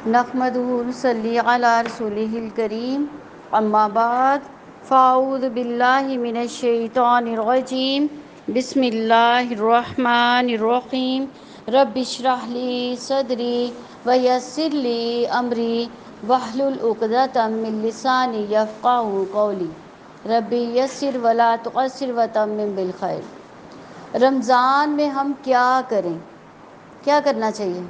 نحمدہ ونصلی علی رسولہ الکریم اما بعد فاعوذ باللہ من الشیطان الرجیم بسم اللہ الرحمن الرحیم رب اشرح لی صدری ویسر لی امری واحلل عقدۃ من لسانی یفقہوا قولی ربی یسر ولا تعسر وتمم بالخیر۔ رمضان میں ہم کیا کریں، کیا کرنا چاہیے؟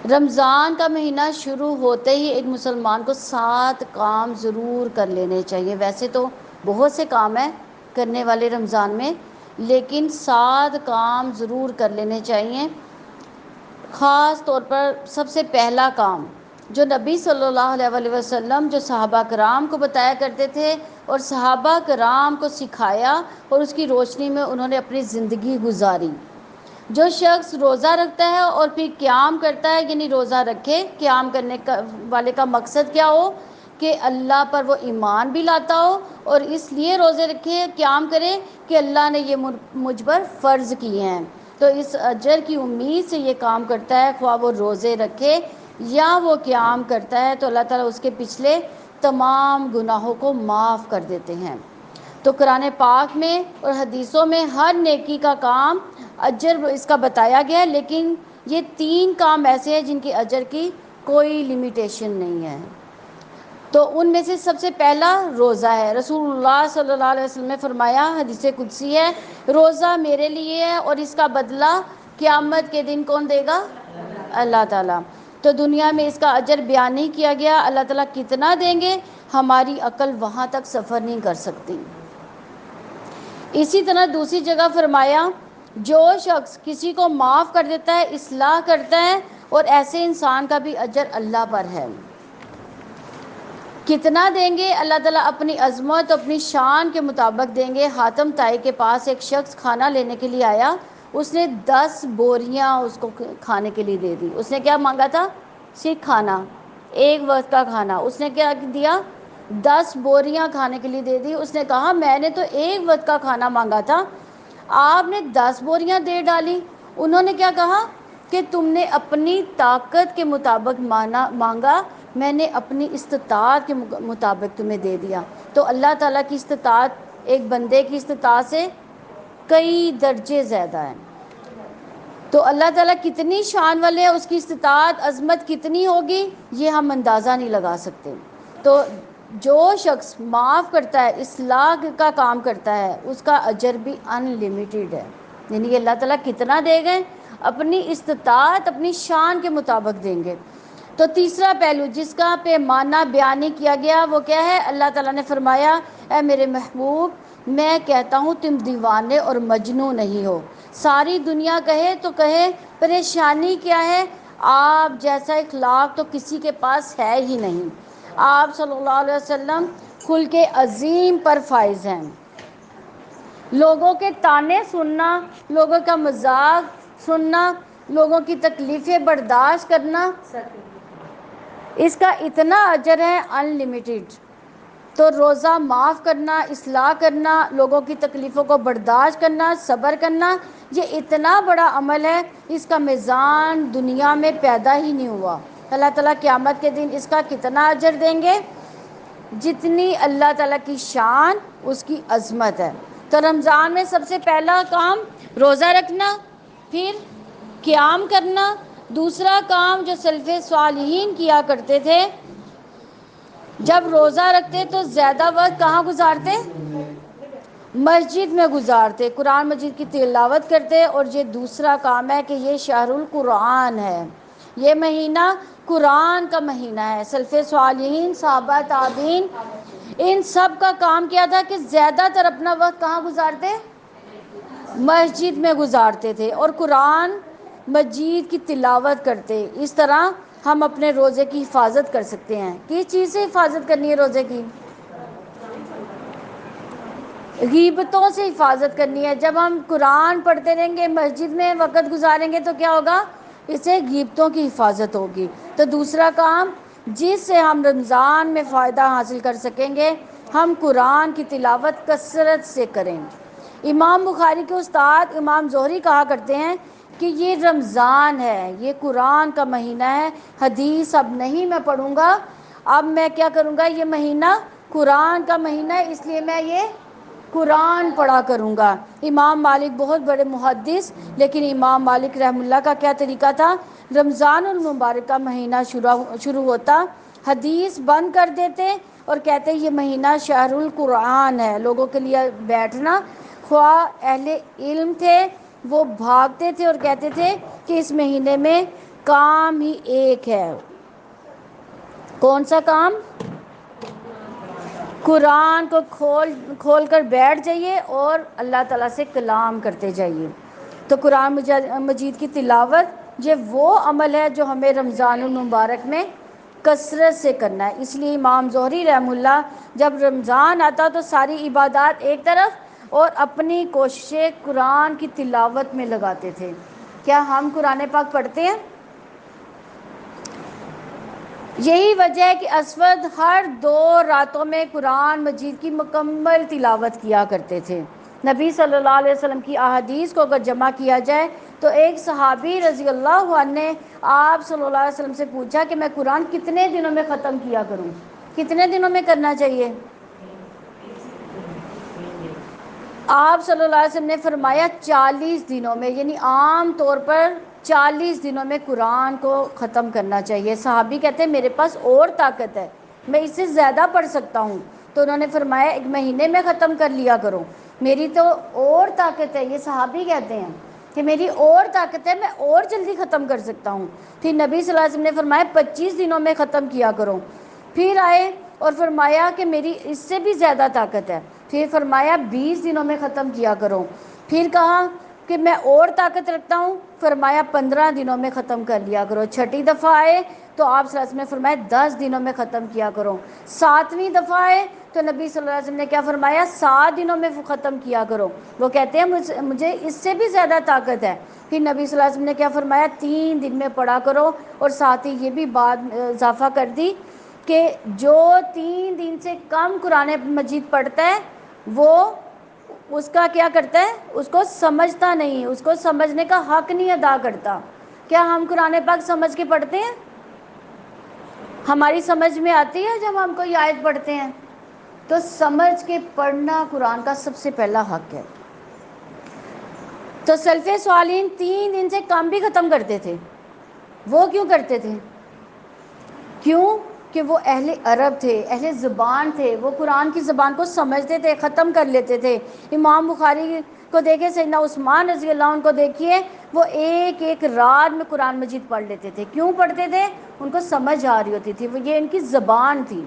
رمضان کا مہینہ شروع ہوتے ہی ایک مسلمان کو 7 کام ضرور کر لینے چاہیے۔ ویسے تو بہت سے کام ہیں کرنے والے رمضان میں، لیکن 7 کام ضرور کر لینے چاہیے۔ خاص طور پر سب سے پہلا کام جو نبی صلی اللہ علیہ وسلم جو صحابہ کرام کو بتایا کرتے تھے اور صحابہ کرام کو سکھایا اور اس کی روشنی میں انہوں نے اپنی زندگی گزاری۔ جو شخص روزہ رکھتا ہے اور پھر قیام کرتا ہے، یعنی روزہ رکھے، قیام کرنے والے کا مقصد کیا ہو کہ اللہ پر وہ ایمان بھی لاتا ہو اور اس لیے روزے رکھے، قیام کرے کہ اللہ نے یہ مجھ پر فرض کیے ہیں، تو اس اجر کی امید سے یہ کام کرتا ہے۔ خواہ وہ روزے رکھے یا وہ قیام کرتا ہے تو اللہ تعالیٰ اس کے پچھلے تمام گناہوں کو معاف کر دیتے ہیں۔ تو قرآن پاک میں اور حدیثوں میں ہر نیکی کا کام اجر اس کا بتایا گیا ہے، لیکن یہ 3 کام ایسے ہیں جن کی اجر کی کوئی لمیٹیشن نہیں ہے۔ تو ان میں سے سب سے پہلا روزہ ہے۔ رسول اللہ صلی اللہ علیہ وسلم نے فرمایا، حدیث قدسی ہے، روزہ میرے لیے ہے اور اس کا بدلہ قیامت کے دن کون دے گا؟ اللہ تعالیٰ۔ تو دنیا میں اس کا اجر بیان نہیں کیا گیا، اللہ تعالیٰ کتنا دیں گے ہماری عقل وہاں تک سفر نہیں کر سکتی۔ اسی طرح دوسری جگہ فرمایا، جو شخص کسی کو معاف کر دیتا ہے، اصلاح کرتا ہے، اور ایسے انسان کا بھی اجر اللہ پر ہے۔ کتنا دیں گے؟ اللہ تعالیٰ اپنی عظمت، اپنی شان کے مطابق دیں گے۔ حاتم طائی کے پاس ایک شخص کھانا لینے کے لیے آیا، اس نے 10 بوریاں اس کو کھانے کے لیے دے دی۔ اس نے کیا مانگا تھا؟ صرف کھانا، ایک وقت کا کھانا۔ اس نے کیا دیا؟ 10 بوریاں کھانے کے لیے دے دی۔ اس نے کہا میں نے تو ایک وقت کا کھانا مانگا تھا، آپ نے 10 بوریاں دے ڈالی۔ انہوں نے کیا کہا کہ تم نے اپنی طاقت کے مطابق مانگا، میں نے اپنی استطاعت کے مطابق تمہیں دے دیا۔ تو اللہ تعالیٰ کی استطاعت ایک بندے کی استطاعت سے کئی درجے زیادہ ہیں۔ تو اللہ تعالیٰ کتنی شان والے ہیں، اس کی استطاعت، عظمت کتنی ہوگی، یہ ہم اندازہ نہیں لگا سکتے۔ تو جو شخص معاف کرتا ہے، اصلاح کا کام کرتا ہے، اس کا اجر بھی ان لمیٹیڈ ہے، یعنی اللہ تعالیٰ کتنا دے گئے؟ اپنی استطاعت، اپنی شان کے مطابق دیں گے۔ تو تیسرا پہلو جس کا پیمانہ بیان نہیں کیا گیا وہ کیا ہے؟ اللہ تعالیٰ نے فرمایا، اے میرے محبوب، میں کہتا ہوں تم دیوانے اور مجنون نہیں ہو۔ ساری دنیا کہے تو کہے پریشانی کیا ہے، آپ جیسا اخلاق تو کسی کے پاس ہے ہی نہیں۔ آپ صلی اللہ علیہ وسلم خلق عظیم پر فائز ہیں۔ لوگوں کے طعنے سننا، لوگوں کا مذاق سننا، لوگوں کی تکلیفیں برداشت کرنا، اس کا اتنا اجر ہے ان لمیٹیڈ۔ تو روزہ معاف کرنا، اصلاح کرنا، لوگوں کی تکلیفوں کو برداشت کرنا، صبر کرنا، یہ اتنا بڑا عمل ہے، اس کا میزان دنیا میں پیدا ہی نہیں ہوا۔ اللہ تعالیٰ قیامت کے دن اس کا کتنا اجر دیں گے؟ جتنی اللہ تعالیٰ کی شان، اس کی عظمت ہے۔ تو رمضان میں سب سے پہلا کام روزہ رکھنا، پھر قیام کرنا۔ دوسرا کام جو سلف صالحین کیا کرتے تھے، جب روزہ رکھتے تو زیادہ وقت کہاں گزارتے؟ مسجد میں گزارتے، قرآن مجید کی تلاوت کرتے۔ اور یہ دوسرا کام ہے کہ یہ شہر القرآن ہے، یہ مہینہ قرآن کا مہینہ ہے۔ سلف صالحین، صحابہ، تابعین، ان سب کا کام کیا تھا کہ زیادہ تر اپنا وقت کہاں گزارتے؟ مسجد میں گزارتے تھے اور قرآن مجید کی تلاوت کرتے۔ اس طرح ہم اپنے روزے کی حفاظت کر سکتے ہیں۔ کس چیز سے حفاظت کرنی ہے روزے کی؟ غیبتوں سے حفاظت کرنی ہے۔ جب ہم قرآن پڑھتے رہیں گے، مسجد میں وقت گزاریں گے تو کیا ہوگا؟ اس سے غیبتوں کی حفاظت ہوگی۔ تو دوسرا کام جس سے ہم رمضان میں فائدہ حاصل کر سکیں گے، ہم قرآن کی تلاوت کثرت سے کریں۔ امام بخاری کے استاد امام زہری کہا کرتے ہیں کہ یہ رمضان ہے، یہ قرآن کا مہینہ ہے، حدیث اب نہیں میں پڑھوں گا، اب میں کیا کروں گا، یہ مہینہ قرآن کا مہینہ ہے، اس لیے میں یہ قرآن پڑھا کروں گا۔ امام مالک بہت بڑے محدث، لیکن امام مالک رحمہ اللہ کا کیا طریقہ تھا، رمضان المبارک کا مہینہ شروع ہوتا، حدیث بند کر دیتے اور کہتے یہ مہینہ شہر القرآن ہے۔ لوگوں کے لیے بیٹھنا، خواہ اہل علم تھے وہ بھاگتے تھے اور کہتے تھے کہ اس مہینے میں کام ہی ایک ہے۔ کون سا کام؟ قرآن کو کھول کر بیٹھ جائیے اور اللہ تعالیٰ سے کلام کرتے جائیے۔ تو قرآن مجید کی تلاوت یہ وہ عمل ہے جو ہمیں رمضان المبارک میں کثرت سے کرنا ہے۔ اس لیے امام زہری رحمہ اللہ جب رمضان آتا تو ساری عبادات ایک طرف اور اپنی کوششیں قرآن کی تلاوت میں لگاتے تھے۔ کیا ہم قرآن پاک پڑھتے ہیں؟ یہی وجہ ہے کہ اسود ہر 2 راتوں میں قرآن مجید کی مکمل تلاوت کیا کرتے تھے۔ نبی صلی اللہ علیہ وسلم کی احادیث کو اگر جمع کیا جائے تو ایک صحابی رضی اللہ عنہ نے آپ صلی اللہ علیہ وسلم سے پوچھا کہ میں قرآن کتنے دنوں میں ختم کیا کروں؟ کتنے دنوں میں کرنا چاہیے؟ آپ صلی اللہ علیہ وسلم نے فرمایا 40 دنوں میں، یعنی عام طور پر 40 دنوں میں قرآن کو ختم کرنا چاہیے۔ صحابی کہتے ہیں میرے پاس اور طاقت ہے، میں اس سے زیادہ پڑھ سکتا ہوں، تو انہوں نے فرمایا 1 مہینے میں ختم کر لیا کرو، میری تو اور طاقت ہے۔ یہ صحابی کہتے ہیں کہ میری اور طاقت ہے، میں اور جلدی ختم کر سکتا ہوں۔ پھر نبی صلی اللہ علیہ وسلم نے فرمایا 25 دنوں میں ختم کیا کرو۔ پھر آئے اور فرمایا کہ میری اس سے بھی زیادہ طاقت ہے، پھر فرمایا 20 دنوں میں ختم کیا کرو۔ پھر کہا کہ میں اور طاقت رکھتا ہوں، فرمایا 15 دنوں میں ختم کر لیا کرو۔ چھٹی دفعہ آئے تو آپ صلی اللہ علیہ وسلم نے فرمایا 10 دنوں میں ختم کیا کرو۔ 7ویں دفعہ آئے تو نبی صلی اللہ علیہ وسلم نے کیا فرمایا 7 دنوں میں ختم کیا کرو۔ وہ کہتے ہیں مجھے اس سے بھی زیادہ طاقت ہے۔ پھر نبی صلی اللہ علیہ وسلم نے کیا فرمایا 3 دن میں پڑھا کرو، اور ساتھ ہی یہ بھی بات اضافہ کر دی کہ جو 3 دن سے کم قرآن مجید پڑھتا ہے وہ اس کا کیا کرتا ہے، اس کو سمجھتا نہیں، اس کو سمجھنے کا حق نہیں ادا کرتا۔ کیا ہم قرآن پاک سمجھ کے پڑھتے ہیں؟ ہماری سمجھ میں آتی ہے جب ہم کوئی آیت پڑھتے ہیں؟ تو سمجھ کے پڑھنا قرآن کا سب سے پہلا حق ہے۔ تو سلف صالحین 3 دن سے کم بھی ختم کرتے تھے۔ وہ کیوں کرتے تھے؟ کیوں کہ وہ اہل عرب تھے، اہل زبان تھے، وہ قرآن کی زبان کو سمجھتے تھے، ختم کر لیتے تھے۔ امام بخاری کو دیکھیں، سیدنا عثمان رضی اللہ عنہ کو دیکھیے، وہ ایک رات میں قرآن مجید پڑھ لیتے تھے۔ کیوں پڑھتے تھے؟ ان کو سمجھ آ رہی ہوتی تھی، وہ یہ ان کی زبان تھی۔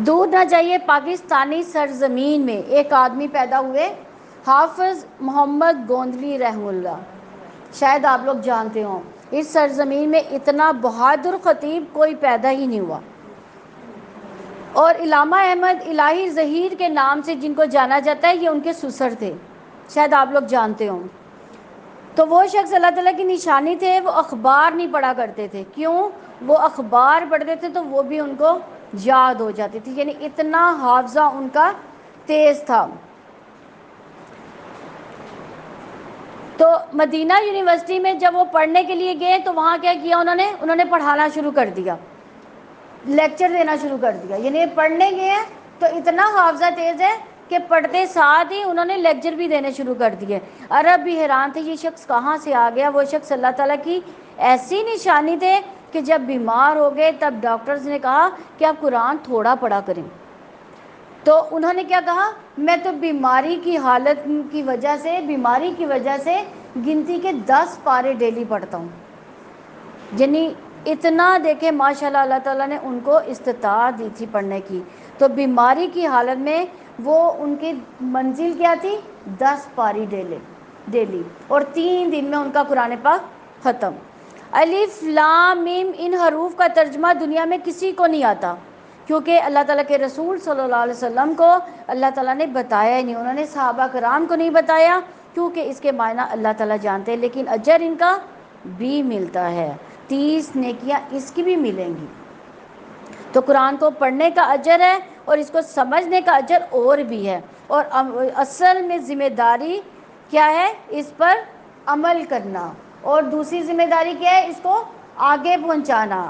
دور نہ جائیے، پاکستانی سرزمین میں ایک آدمی پیدا ہوئے، حافظ محمد گوندلی رحمہ اللہ، شاید آپ لوگ جانتے ہوں۔ اس سرزمین میں اتنا بہادر خطیب کوئی پیدا ہی نہیں ہوا، اور علامہ احمد الہی ظہیر کے نام سے جن کو جانا جاتا ہے یہ ان کے سسر تھے، شاید آپ لوگ جانتے ہوں۔ تو وہ شخص اللہ تعالیٰ کی نشانی تھے، وہ اخبار نہیں پڑھا کرتے تھے۔ کیوں؟ وہ اخبار پڑھتے تھے تو وہ بھی ان کو یاد ہو جاتی تھی، یعنی اتنا حافظہ ان کا تیز تھا۔ تو مدینہ یونیورسٹی میں جب وہ پڑھنے کے لیے گئے تو وہاں کیا کیا انہوں نے پڑھانا شروع کر دیا، لیکچر دینا شروع کر دیا۔ یعنی پڑھنے گئے ہیں تو اتنا حافظہ تیز ہے کہ پڑھتے ساتھ ہی انہوں نے لیکچر بھی دینے شروع کر دیے۔ عرب بھی حیران تھے یہ شخص کہاں سے آ گیا۔ وہ شخص اللہ تعالیٰ کی ایسی نشانی تھے کہ جب بیمار ہو گئے تب ڈاکٹرز نے کہا کہ آپ قرآن تھوڑا پڑھا کریں، تو انہوں نے کیا کہا، میں تو بیماری کی حالت کی وجہ سے گنتی کے 10 پارے ڈیلی پڑھتا ہوں۔ یعنی اتنا دیکھیں ماشاءاللہ اللہ تعالیٰ نے ان کو استطاعت دی تھی پڑھنے کی۔ تو بیماری کی حالت میں وہ ان کی منزل کیا تھی، 10 پاری ڈیلی، اور 3 دن میں ان کا قرآن پاک ختم۔ الف لام میم ان حروف کا ترجمہ دنیا میں کسی کو نہیں آتا، کیونکہ اللہ تعالیٰ کے رسول صلی اللہ علیہ وسلم کو اللہ تعالیٰ نے بتایا ہی نہیں، انہوں نے صحابہ کرام کو نہیں بتایا، کیونکہ اس کے معنی اللہ تعالیٰ جانتے ہیں، لیکن اجر ان کا بھی ملتا ہے، 30 نیکیاں اس کی بھی ملیں گی۔ تو قرآن کو پڑھنے کا اجر ہے اور اس کو سمجھنے کا اجر اور بھی ہے، اور اصل میں ذمہ داری کیا ہے؟ اس پر عمل کرنا. اور دوسری ذمہ داری کیا ہے؟ اس کو آگے پہنچانا.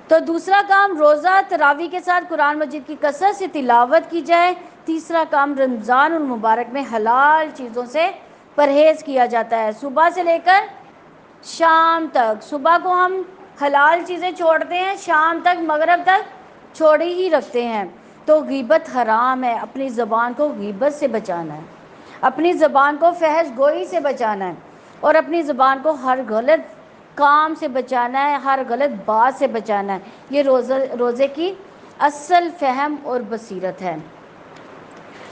تو دوسرا کام روزہ تراویح کے ساتھ قرآن مجید کی کثرت سے تلاوت کی جائے. تیسرا کام رمضان المبارک میں حلال چیزوں سے پرہیز کیا جاتا ہے. صبح سے لے کر شام تک، صبح کو ہم حلال چیزیں چھوڑتے ہیں، شام تک مغرب تک چھوڑی ہی رکھتے ہیں. تو غیبت حرام ہے. اپنی زبان کو غیبت سے بچانا ہے، اپنی زبان کو فحش گوئی سے بچانا ہے، اور اپنی زبان کو ہر غلط کام سے بچانا ہے، ہر غلط بات سے بچانا ہے. یہ روزے کی اصل فہم اور بصیرت ہے.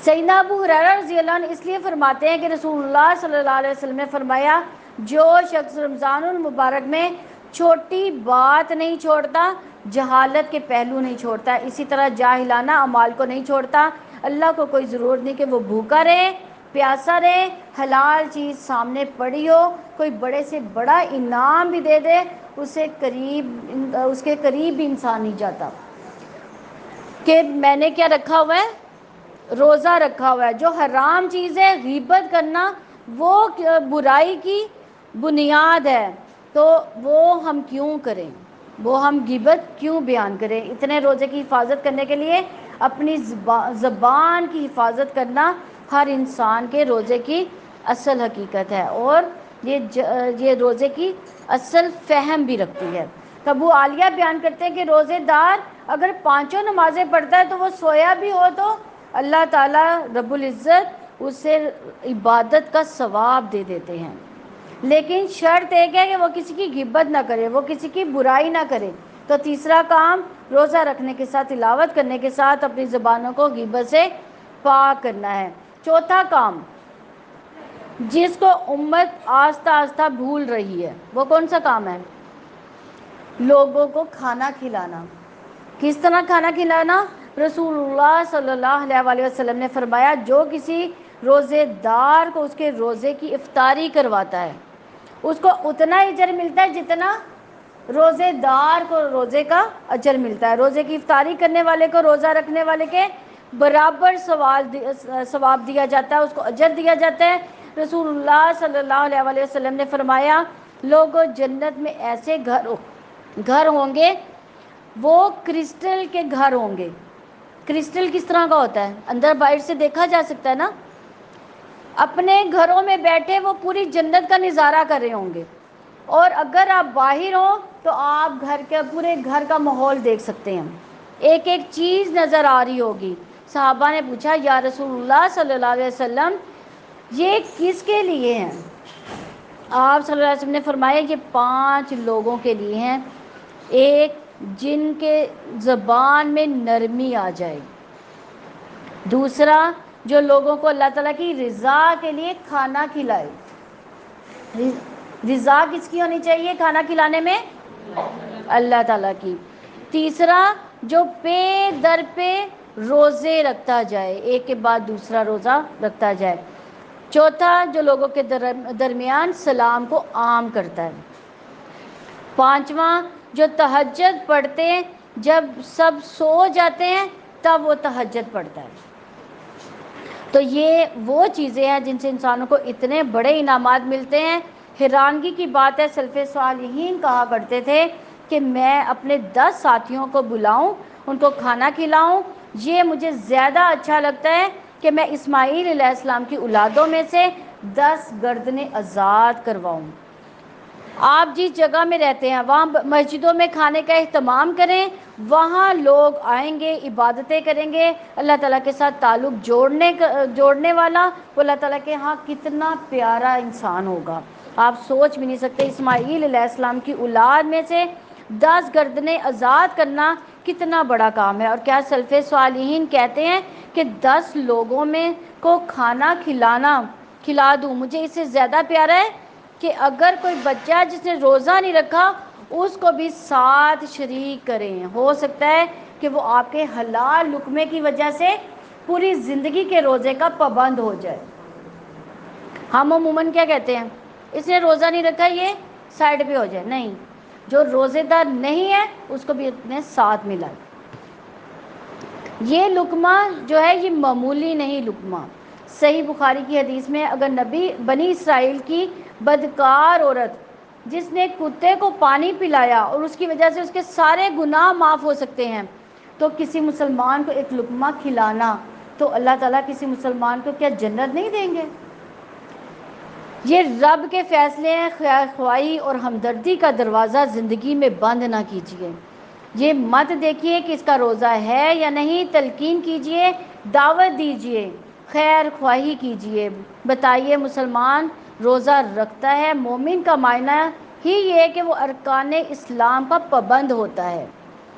سیدنا ابو ہریرہ رضی اللہ عنہ اس لیے فرماتے ہیں کہ رسول اللہ صلی اللہ علیہ وسلم نے فرمایا، جو شخص رمضان المبارک میں چھوٹی بات نہیں چھوڑتا، جہالت کے پہلو نہیں چھوڑتا، اسی طرح جاہلانہ اعمال کو نہیں چھوڑتا، اللہ کو کوئی ضرورت نہیں کہ وہ بھوکا رہے، پیاسا رہے، حلال چیز سامنے پڑی ہو، کوئی بڑے سے بڑا انعام بھی دے دے، اس کے قریب بھی انسان نہیں جاتا. کہ میں نے کیا رکھا ہوا ہے؟ روزہ رکھا ہوا ہے. جو حرام چیز ہے، غیبت کرنا، وہ برائی کی بنیاد ہے. تو وہ ہم کیوں کریں؟ وہ ہم غیبت کیوں بیان کریں؟ اتنے روزے کی حفاظت کرنے کے لیے اپنی زبان کی حفاظت کرنا ہر انسان کے روزے کی اصل حقیقت ہے، اور یہ روزے کی اصل فہم بھی رکھتی ہے. ابو عالیہ بیان کرتے ہیں کہ روزے دار اگر 5 نمازیں پڑھتا ہے تو وہ سویا بھی ہو تو اللہ تعالیٰ رب العزت اسے عبادت کا ثواب دے دیتے ہیں. لیکن شرط ایک ہے کہ وہ کسی کی غیبت نہ کرے، وہ کسی کی برائی نہ کرے. تو تیسرا کام روزہ رکھنے کے ساتھ، تلاوت کرنے کے ساتھ اپنی زبانوں کو غیبت سے پاک کرنا ہے. چوتھا کام جس کو امت آہستہ آہستہ بھول رہی ہے، وہ کون سا کام ہے؟ لوگوں کو کھانا کھلانا. کس طرح کھانا کھلانا؟ رسول اللہ صلی اللہ علیہ وسلم نے فرمایا، جو کسی روزے دار کو اس کے روزے کی افطاری کرواتا ہے، اس کو اتنا اجر ملتا ہے جتنا روزے دار کو روزے کا اجر ملتا ہے. روزے کی افطاری کرنے والے کو روزہ رکھنے والے کے برابر ثواب دیا جاتا ہے، اس کو اجر دیا جاتا ہے. رسول اللہ صلی اللہ علیہ وسلم نے فرمایا، لوگوں جنت میں ایسے گھر ہوں گے، وہ کرسٹل کے گھر ہوں گے. کرسٹل کس طرح کا ہوتا ہے؟ اندر باہر سے دیکھا جا سکتا ہے نا. اپنے گھروں میں بیٹھے وہ پوری جنت کا نظارہ کر رہے ہوں گے، اور اگر آپ باہر ہو تو آپ پورے گھر کا ماحول دیکھ سکتے ہیں، ایک ایک چیز نظر آ رہی ہوگی. صحابہ نے پوچھا، یا رسول اللہ صلی اللہ علیہ وسلم یہ کس کے لیے ہیں؟ آپ صلی اللہ علیہ وسلم نے فرمایا، یہ 5 لوگوں کے لیے ہیں. ایک، جن کے زبان میں نرمی آ جائے. دوسرا، جو لوگوں کو اللہ تعالیٰ کی رضا کے لیے کھانا کھلائے. رضا کس کی ہونی چاہیے کھانا کھلانے میں؟ اللہ تعالیٰ کی. تیسرا، جو پہ در پہ روزے رکھتا جائے، ایک کے بعد دوسرا روزہ رکھتا جائے. چوتھا، جو لوگوں کے درمیان سلام کو عام کرتا ہے. پانچواں، جو تہجد پڑھتے ہیں، جب سب سو جاتے ہیں تب وہ تہجد پڑھتا ہے. تو یہ وہ چیزیں ہیں جن سے انسانوں کو اتنے بڑے انعامات ملتے ہیں. حیرانگی کی بات ہے، سلف صالحین کہا کرتے تھے کہ میں اپنے 10 ساتھیوں کو بلاؤں، ان کو کھانا کھلاؤں، یہ مجھے زیادہ اچھا لگتا ہے کہ میں اسماعیل علیہ السلام کی اولادوں میں سے 10 گردنیں آزاد کرواؤں. آپ جس جگہ میں رہتے ہیں وہاں مسجدوں میں کھانے کا اہتمام کریں، وہاں لوگ آئیں گے، عبادتیں کریں گے. اللہ تعالیٰ کے ساتھ تعلق جوڑنے والا وہ اللہ تعالیٰ کے ہاں کتنا پیارا انسان ہوگا. آپ سوچ بھی نہیں سکتے. اسماعیل علیہ السلام کی اولاد میں سے 10 گردنیں آزاد کرنا کتنا بڑا کام ہے. اور کیا سلف صالحین کہتے ہیں کہ 10 لوگوں میں کو کھانا کھلا دوں، مجھے اس سے زیادہ پیارا ہے کہ اگر کوئی بچہ جس نے روزہ نہیں رکھا اس کو بھی ساتھ شریک کریں. ہو سکتا ہے کہ وہ آپ کے حلال لقمے کی وجہ سے پوری زندگی کے روزے کا پابند ہو جائے. ہم عموماً کیا کہتے ہیں، اس نے روزہ نہیں رکھا، یہ سائڈ پہ ہو جائے. نہیں، جو روزے دار نہیں ہے اس کو بھی اپنے ساتھ ملا. یہ لقمہ جو ہے یہ معمولی نہیں لقمہ. صحیح بخاری کی حدیث میں اگر نبی بنی اسرائیل کی بدکار عورت جس نے کتے کو پانی پلایا اور اس کی وجہ سے اس کے سارے گناہ معاف ہو سکتے ہیں، تو کسی مسلمان کو ایک لقمہ کھلانا، تو اللہ تعالیٰ کسی مسلمان کو کیا جنت نہیں دیں گے؟ یہ رب کے فیصلے ہیں۔ خیر خواہی اور ہمدردی کا دروازہ زندگی میں بند نہ کیجیے۔ یہ مت دیکھیے کہ اس کا روزہ ہے یا نہیں، تلقین کیجیے، دعوت دیجیے، خیر خواہی کیجیے، بتائیے مسلمان روزہ رکھتا ہے۔ مومن کا معنی ہی یہ ہے کہ وہ ارکان اسلام کا پابند ہوتا ہے۔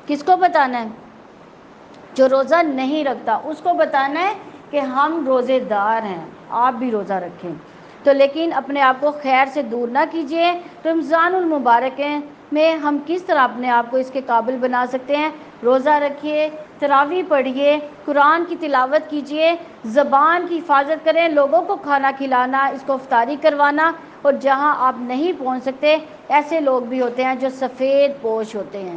کس کو بتانا ہے؟ جو روزہ نہیں رکھتا اس کو بتانا ہے کہ ہم روزے دار ہیں، آپ بھی روزہ رکھیں۔ تو لیکن اپنے آپ کو خیر سے دور نہ کیجیے۔ رمضان المبارک میں ہم کس طرح اپنے آپ کو اس کے قابل بنا سکتے ہیں؟ روزہ رکھیے، تراویح پڑھیے، قرآن کی تلاوت کیجیے، زبان کی حفاظت کریں، لوگوں کو کھانا کھلانا، اس کو افطاری کروانا، اور جہاں آپ نہیں پہنچ سکتے ایسے لوگ بھی ہوتے ہیں جو سفید پوش ہوتے ہیں،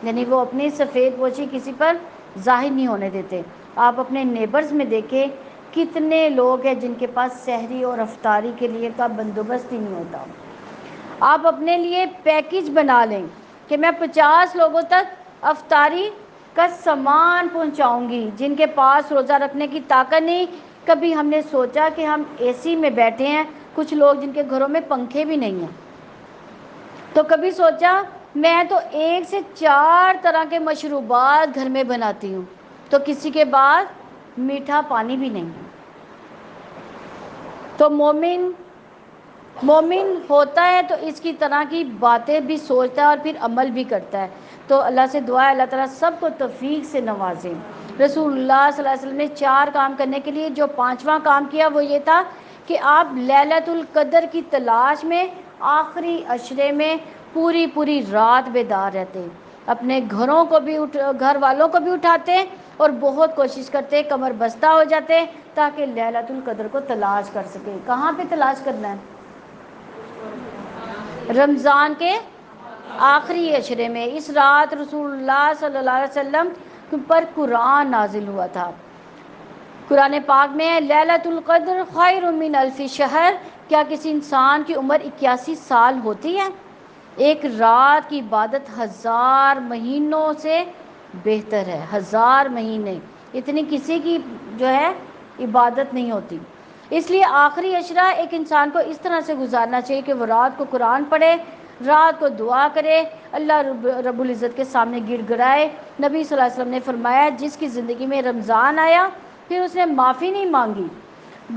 یعنی وہ اپنی سفید پوشی کسی پر ظاہر نہیں ہونے دیتے۔ آپ اپنے نیبرز میں دیکھیں کتنے لوگ ہیں جن کے پاس سحری اور افطاری کے لیے کا بندوبست ہی نہیں ہوتا۔ آپ اپنے لیے پیکج بنا لیں کہ میں 50 لوگوں تک افطاری کا سامان پہنچاؤں گی جن کے پاس روزہ رکھنے کی طاقت نہیں۔ کبھی ہم نے سوچا کہ ہم اے سی میں بیٹھے ہیں، کچھ لوگ جن کے گھروں میں پنکھے بھی نہیں ہیں، تو کبھی سوچا میں تو 1 سے 4 طرح کے مشروبات گھر میں بناتی ہوں، تو کسی کے بعد میٹھا پانی بھی نہیں ہے۔ تو مومن ہوتا ہے تو اس کی طرح کی باتیں بھی سوچتا ہے اور پھر عمل بھی کرتا ہے۔ تو اللہ سے دعا ہے اللہ تعالیٰ سب کو توفیق سے نوازے۔ رسول اللہ صلی اللہ علیہ وسلم نے 4 کام کرنے کے لیے جو 5واں کام کیا وہ یہ تھا کہ آپ لیلۃ القدر کی تلاش میں آخری عشرے میں پوری رات بیدار رہتے، اپنے گھر والوں کو بھی اٹھاتے اور بہت کوشش کرتے، کمر بستہ ہو جاتے تاکہ لیلۃ القدر کو تلاش کر سکیں۔ کہاں پہ تلاش کرنا ہے؟ رمضان کے آخری عشرے میں۔ اس رات رسول اللہ صلی اللہ علیہ وسلم پر قرآن نازل ہوا تھا۔ قرآن پاک میں لیلۃ القدر خیر من الف شہر، کیا کسی انسان کی عمر 81 سال ہوتی ہے؟ ایک رات کی عبادت 1000 مہینوں سے بہتر ہے۔ 1000 مہینے اتنی کسی کی جو ہے عبادت نہیں ہوتی۔ اس لیے آخری عشرہ ایک انسان کو اس طرح سے گزارنا چاہیے کہ وہ رات کو قرآن پڑھے، رات کو دعا کرے، اللہ رب العزت کے سامنے گڑ گڑائے۔ نبی صلی اللہ علیہ وسلم نے فرمایا جس کی زندگی میں رمضان آیا پھر اس نے معافی نہیں مانگی،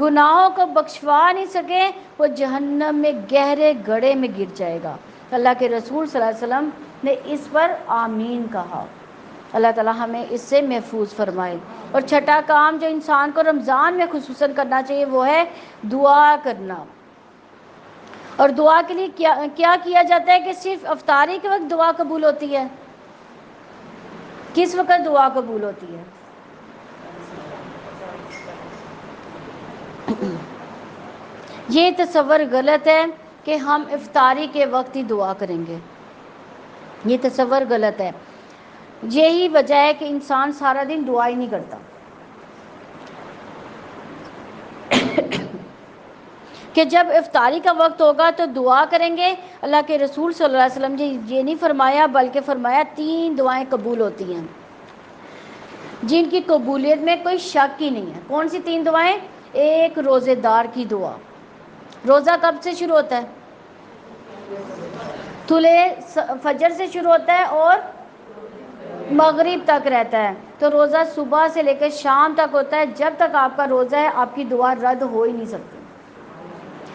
گناہوں کو بخشوا نہیں سکے، وہ جہنم میں گہرے گڑھے میں گر جائے گا۔ اللہ کے رسول صلی اللہ علیہ وسلم نے اس پر آمین کہا۔ اللہ تعالیٰ ہمیں اس سے محفوظ فرمائے۔ اور چھٹا کام جو انسان کو رمضان میں خصوصاً کرنا چاہیے وہ ہے دعا کرنا۔ اور دعا کے لیے کیا کیا جاتا ہے کہ صرف افطاری کے وقت دعا قبول ہوتی ہے؟ کس وقت دعا قبول ہوتی ہے؟ یہ تصور غلط ہے کہ ہم افطاری کے وقت ہی دعا کریں گے، یہ تصور غلط ہے۔ یہی وجہ ہے کہ انسان سارا دن دعا ہی نہیں کرتا، کہ جب افطاری کا وقت ہوگا تو دعا کریں گے۔ اللہ کے رسول صلی اللہ علیہ وسلم نے یہ نہیں فرمایا بلکہ فرمایا 3 دعائیں قبول ہوتی ہیں جن کی قبولیت میں کوئی شک ہی نہیں ہے۔ کون سی 3 دعائیں؟ ایک روزے دار کی دعا۔ روزہ کب سے شروع ہوتا ہے؟ طلوع فجر سے شروع ہوتا ہے اور مغرب تک رہتا ہے، تو روزہ صبح سے لے کر شام تک ہوتا ہے۔ جب تک آپ کا روزہ ہے آپ کی دعا رد ہو ہی نہیں سکتی۔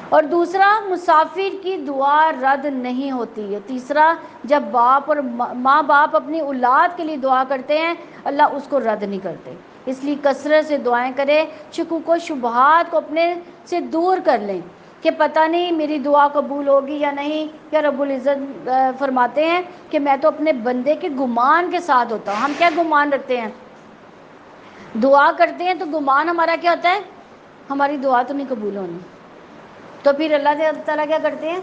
اور دوسرا مسافر کی دعا رد نہیں ہوتی ہے۔ تیسرا جب باپ اور ماں باپ اپنی اولاد کے لیے دعا کرتے ہیں اللہ اس کو رد نہیں کرتے۔ اس لیے کثرت سے دعائیں کریں، شکوک و شبہات کو اپنے سے دور کر لیں کہ پتہ نہیں میری دعا قبول ہوگی یا نہیں۔ یا رب العزت فرماتے ہیں کہ میں تو اپنے بندے کے گمان کے ساتھ ہوتا ہوں۔ ہم کیا گمان رکھتے ہیں؟ دعا کرتے ہیں تو گمان ہمارا کیا ہوتا ہے؟ ہماری دعا تو نہیں قبول ہونی، تو پھر اللہ تعالیٰ کیا کرتے ہیں؟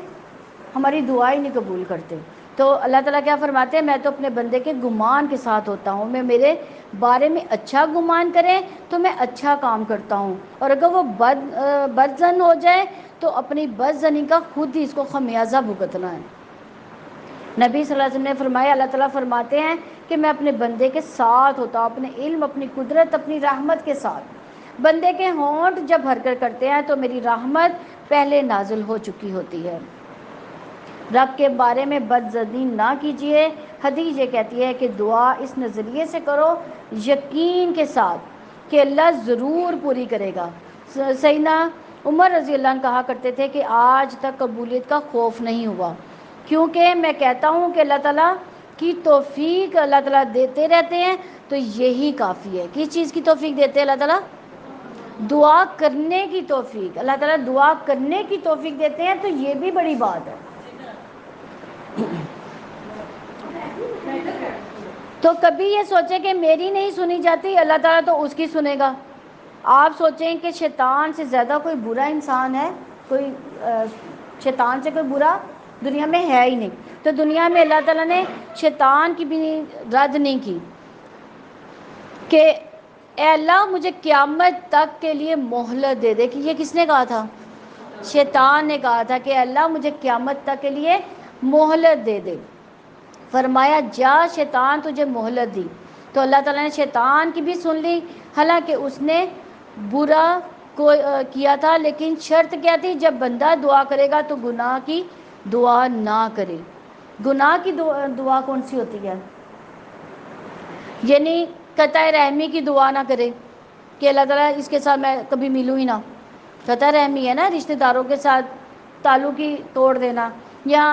ہماری دعا ہی نہیں قبول کرتے۔ تو اللہ تعالیٰ کیا فرماتے ہیں، میں تو اپنے بندے کے گمان کے ساتھ ہوتا ہوں، میں میرے بارے میں اچھا گمان کریں تو میں اچھا کام کرتا ہوں، اور اگر وہ بد زن ہو جائے تو اپنی بد زنی کا خود ہی اس کو خمیازہ بھگتنا ہے۔ نبی صلی اللہ علیہ وسلم نے فرمایا، اللہ تعالیٰ فرماتے ہیں کہ میں اپنے بندے کے ساتھ ہوتا ہوں، اپنے علم، اپنی قدرت، اپنی رحمت کے ساتھ۔ بندے کے ہونٹ جب حرکت کرتے ہیں تو میری رحمت پہلے نازل ہو چکی ہوتی ہے۔ رب کے بارے میں بد زنی نہ کیجیے۔ حدیث یہ کہتی ہے کہ دعا اس نظریے سے کرو، یقین کے ساتھ کہ اللہ ضرور پوری کرے گا۔ سیدنا عمر رضی اللہ عنہ کہا کرتے تھے کہ آج تک قبولیت کا خوف نہیں ہوا، کیونکہ میں کہتا ہوں کہ اللہ تعالیٰ کی توفیق اللہ تعالیٰ دیتے رہتے ہیں، تو یہی کافی ہے۔ کس چیز کی توفیق دیتے ہیں اللہ تعالیٰ؟ دعا کرنے کی توفیق۔ اللہ تعالیٰ دعا کرنے کی توفیق دیتے ہیں، تو یہ بھی بڑی بات ہے۔ تو کبھی یہ سوچیں کہ میری نہیں سنی جاتی، اللہ تعالیٰ تو اس کی سنے گا۔ آپ سوچیں کہ شیطان سے زیادہ کوئی برا انسان ہے؟ کوئی شیطان سے کوئی برا دنیا میں ہے ہی نہیں۔ تو دنیا میں اللہ تعالیٰ نے شیطان کی بھی رد نہیں کی کہ اے اللہ مجھے قیامت تک کے لیے مہلت دے دے، کہ یہ کس نے کہا تھا؟ شیطان نے کہا تھا کہ اللہ مجھے قیامت تک کے لیے مہلت دے دے۔ فرمایا جا شیطان تجھے مہلت دی، تو اللہ تعالیٰ نے شیطان کی بھی سن لی، حالانکہ اس نے برا کیا تھا، لیکن شرط کیا تھی؟ جب بندہ دعا کرے گا تو گناہ کی دعا نہ کرے۔ گناہ کی دعا کون سی ہوتی ہے؟ یعنی قطع رحمی کی دعا نہ کرے کہ اللہ تعالیٰ اس کے ساتھ میں کبھی ملوں ہی نہ۔ قطع رحمی ہے نا، رشتہ داروں کے ساتھ تعلق ہی توڑ دینا۔ یا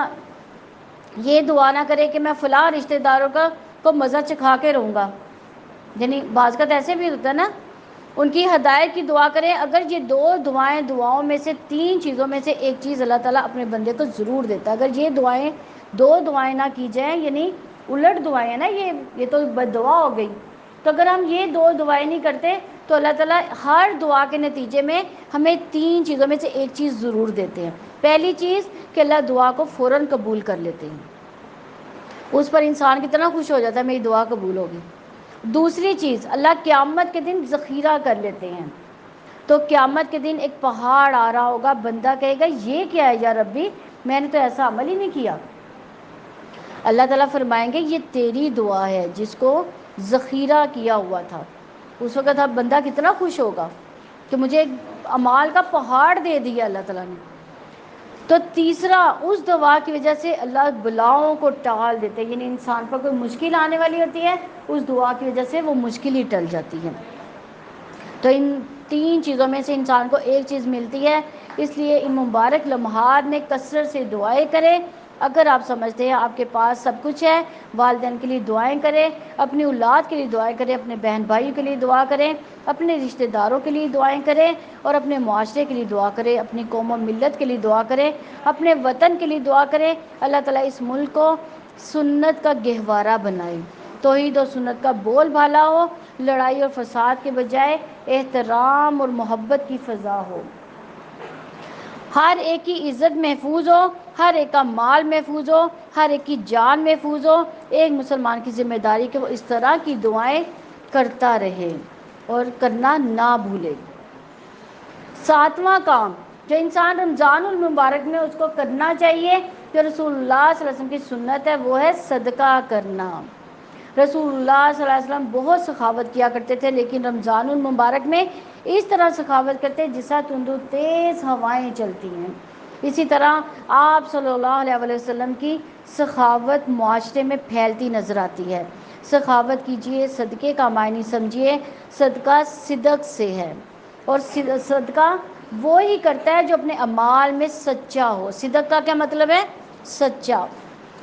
یہ دعا نہ کرے کہ میں فلاں رشتہ داروں کو مزہ چکھا کے رہوں گا، یعنی بعض کا تو ایسے بھی ہوتا ہے نا، ان کی ہدایت کی دعا کریں۔ اگر یہ دعاؤں میں سے 3 چیزوں میں سے ایک چیز اللہ تعالیٰ اپنے بندے کو ضرور دیتا ہے۔ اگر یہ دو دعائیں نہ کی جائیں، یعنی الٹ دعائیں ہیں نا، یہ تو بد دعا ہو گئی، تو اگر ہم یہ 2 دعائیں نہیں کرتے تو اللہ تعالیٰ ہر دعا کے نتیجے میں ہمیں 3 چیزوں میں سے ایک چیز ضرور دیتے ہیں۔ پہلی چیز کہ اللہ دعا کو فوراً قبول کر لیتے ہیں، اس پر انسان کتنا خوش ہو جاتا ہے میری دعا قبول ہوگی۔ دوسری چیز، اللہ قیامت کے دن ذخیرہ کر لیتے ہیں، تو قیامت کے دن ایک پہاڑ آ رہا ہوگا، بندہ کہے گا یہ کیا ہے یا ربی، میں نے تو ایسا عمل ہی نہیں کیا۔ اللہ تعالیٰ فرمائیں گے یہ تیری دعا ہے جس کو ذخیرہ کیا ہوا تھا۔ اس وقت اب بندہ کتنا خوش ہوگا کہ مجھے اعمال کا پہاڑ دے دیا اللہ تعالیٰ نے۔ تو تیسرا، اس دعا کی وجہ سے اللہ بلاؤں کو ٹال دیتے ہیں، یعنی انسان پر کوئی مشکل آنے والی ہوتی ہے، اس دعا کی وجہ سے وہ مشکل ہی ٹل جاتی ہے۔ تو ان 3 چیزوں میں سے انسان کو ایک چیز ملتی ہے، اس لیے ان مبارک لمحات میں کثرت سے دعائیں کریں۔ اگر آپ سمجھتے ہیں آپ کے پاس سب کچھ ہے، والدین کے لیے دعائیں کریں، اپنی اولاد کے لیے دعائیں کریں، اپنے بہن بھائیوں کے لیے دعا کریں، اپنے رشتہ داروں کے لیے دعائیں کریں، اور اپنے معاشرے کے لیے دعا کریں، اپنی قوم و ملت کے لیے دعا کریں، اپنے وطن کے لیے دعا کریں۔ اللہ تعالیٰ اس ملک کو سنت کا گہوارہ بنائے، توحید و سنت کا بول بالا ہو، لڑائی اور فساد کے بجائے احترام اور محبت کی فضا ہو، ہر ایک کی عزت محفوظ ہو، ہر ایک کا مال محفوظ ہو، ہر ایک کی جان محفوظ ہو۔ ایک مسلمان کی ذمہ داری کہ وہ اس طرح کی دعائیں کرتا رہے اور کرنا نہ بھولے۔ 7واں کام جو انسان رمضان المبارک میں اس کو کرنا چاہیے، جو رسول اللہ صلی اللہ علیہ وسلم کی سنت ہے، وہ ہے صدقہ کرنا۔ رسول اللہ صلی اللہ علیہ وسلم بہت سخاوت کیا کرتے تھے، لیکن رمضان المبارک میں اس طرح سخاوت کرتے جس طرح تندو تیز ہوائیں چلتی ہیں۔ اسی طرح آپ صلی اللہ علیہ وسلم کی سخاوت معاشرے میں پھیلتی نظر آتی ہے۔ سخاوت کیجیے، صدقے کا معنی سمجھیے، صدقہ صدق سے ہے، اور صدقہ وہی کرتا ہے جو اپنے اعمال میں سچا ہو۔ صدق کا کیا مطلب ہے؟ سچا۔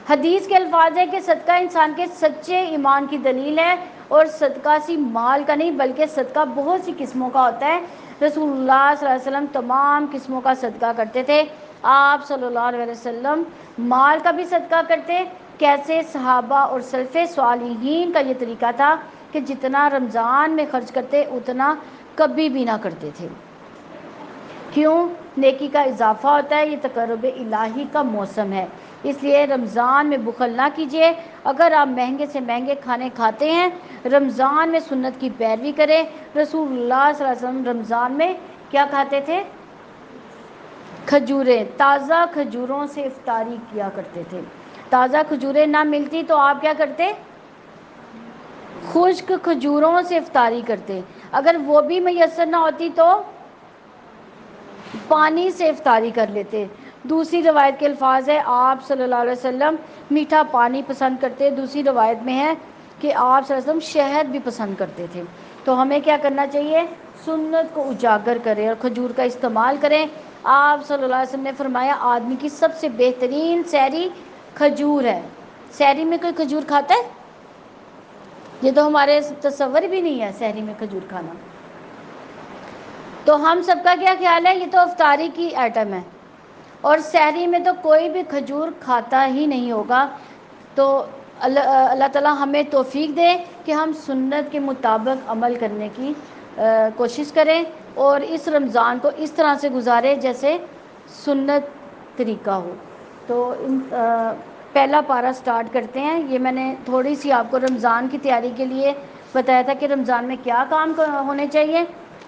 حدیث کے الفاظ ہے کہ صدقہ انسان کے سچے ایمان کی دلیل ہے، اور صدقہ صرف مال کا نہیں بلکہ صدقہ بہت سی قسموں کا ہوتا ہے۔ رسول اللہ صلی اللہ علیہ وسلم تمام قسموں کا صدقہ کرتے تھے۔ آپ صلی اللہ علیہ وسلم مال کا بھی صدقہ کرتے۔ کیسے؟ صحابہ اور سلف صالحین کا یہ طریقہ تھا کہ جتنا رمضان میں خرچ کرتے اتنا کبھی بھی نہ کرتے تھے۔ کیوں؟ نیکی کا اضافہ ہوتا ہے، یہ تقرب الہی کا موسم ہے، اس لیے رمضان میں بخل نہ کیجیے۔ اگر آپ مہنگے سے مہنگے کھانے کھاتے ہیں، رمضان میں سنت کی پیروی کریں۔ رسول اللہ صلی اللہ علیہ وسلم رمضان میں کیا کھاتے تھے؟ کھجوریں، تازہ کھجوروں سے افطاری کیا کرتے تھے۔ تازہ کھجوریں نہ ملتی تو آپ کیا کرتے؟ خشک کھجوروں سے افطاری کرتے۔ اگر وہ بھی میسر نہ ہوتی تو پانی سے افطاری کر لیتے۔ دوسری روایت کے الفاظ ہے آپ صلی اللہ علیہ وسلم میٹھا پانی پسند کرتے۔ دوسری روایت میں ہے کہ آپ صلی اللہ علیہ وسلم شہد بھی پسند کرتے تھے۔ تو ہمیں کیا کرنا چاہیے؟ سنت کو اجاگر کریں اور کھجور کا استعمال کریں۔ آپ صلی اللہ علیہ وسلم نے فرمایا آدمی کی سب سے بہترین سحری کھجور ہے۔ سحری میں کوئی کھجور کھاتا ہے؟ یہ تو ہمارے تصور بھی نہیں ہے سحری میں کھجور کھانا۔ تو ہم سب کا کیا خیال ہے؟ یہ تو افطاری کی آئٹم ہے، اور سحری میں تو کوئی بھی کھجور کھاتا ہی نہیں ہوگا۔ تو اللہ تعالیٰ ہمیں توفیق دے کہ ہم سنت کے مطابق عمل کرنے کی کوشش کریں اور اس رمضان کو اس طرح سے گزاریں جیسے سنت طریقہ ہو۔ تو پہلا پارہ سٹارٹ کرتے ہیں۔ یہ میں نے تھوڑی سی آپ کو رمضان کی تیاری کے لیے بتایا تھا کہ رمضان میں کیا کام ہونے چاہیے،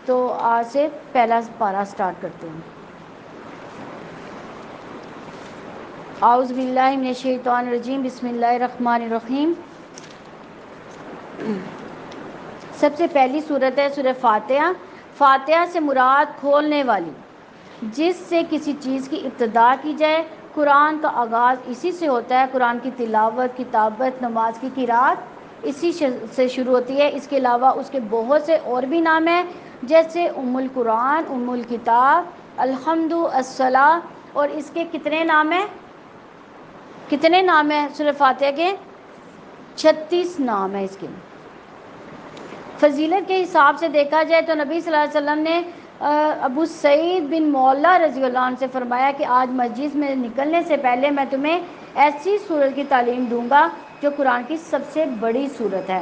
تو آج سے پہلا پارہ سٹارٹ کرتے ہیں۔ اعوذ باللہ من الشیطان الرجیم، بسم اللہ الرحمن الرحیم۔ سب سے پہلی صورت ہے سورہ فاتحہ۔ فاتحہ سے مراد کھولنے والی، جس سے کسی چیز کی ابتدا کی جائے۔ قرآن کا آغاز اسی سے ہوتا ہے۔ قرآن کی تلاوت، کتابت، نماز کی قرات اسی سے شروع ہوتی ہے۔ اس کے علاوہ اس کے بہت سے اور بھی نام ہیں، جیسے ام القرآن، ام الکتاب، الحمد، الصلاۃ، اور اس کے کتنے نام ہیں؟ کتنے نام ہیں سورہ فاتحہ کے؟ 36 نام ہیں اس کے۔ فضیلت کے حساب سے دیکھا جائے تو نبی صلی اللہ علیہ وسلم نے ابو سعید بن مولا رضی اللہ عنہ سے فرمایا کہ آج مسجد میں نکلنے سے پہلے میں تمہیں ایسی سورت کی تعلیم دوں گا جو قرآن کی سب سے بڑی سورت ہے۔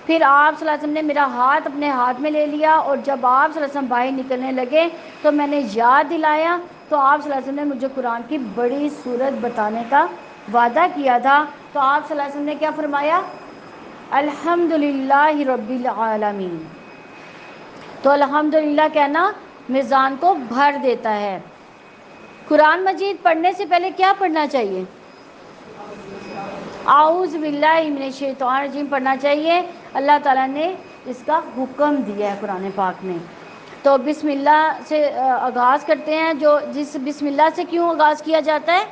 پھر آپ صلی اللہ علیہ وسلم نے میرا ہاتھ اپنے ہاتھ میں لے لیا، اور جب آپ صلی اللہ علیہ وسلم باہر نکلنے لگے تو میں نے یاد دلایا، تو آپ صلی اللہ علیہ وسلم نے مجھے قرآن کی بڑی سورت بتانے کا وعدہ کیا تھا۔ تو آپ صلی اللہ علیہ وسلم نے کیا فرمایا؟ الحمدللہ رب العالمین۔ تو الحمدللہ کہنا میزان کو بھر دیتا ہے۔ قرآن مجید پڑھنے سے پہلے کیا پڑھنا چاہیے؟ اعوذ باللہ من الشیطان الرجیم پڑھنا چاہیے۔ اللہ تعالیٰ نے اس کا حکم دیا ہے قرآن پاک میں۔ تو بسم اللہ سے آغاز کرتے ہیں۔ جس بسم اللہ سے کیوں آغاز کیا جاتا ہے؟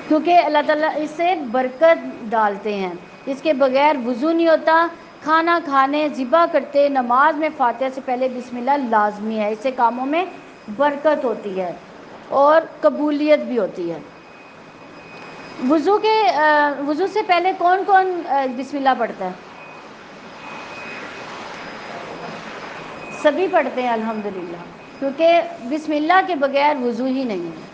کیونکہ اللہ تعالیٰ اس سے برکت ڈالتے ہیں۔ اس کے بغیر وضو نہیں ہوتا۔ کھانا کھانے، ذبح کرتے، نماز میں فاتحہ سے پہلے بسم اللہ لازمی ہے۔ اس سے کاموں میں برکت ہوتی ہے اور قبولیت بھی ہوتی ہے۔ وضو سے پہلے کون کون بسم اللہ پڑھتا ہے؟ سبھی پڑھتے ہیں الحمدللہ، کیونکہ بسم اللہ کے بغیر وضو ہی نہیں ہے۔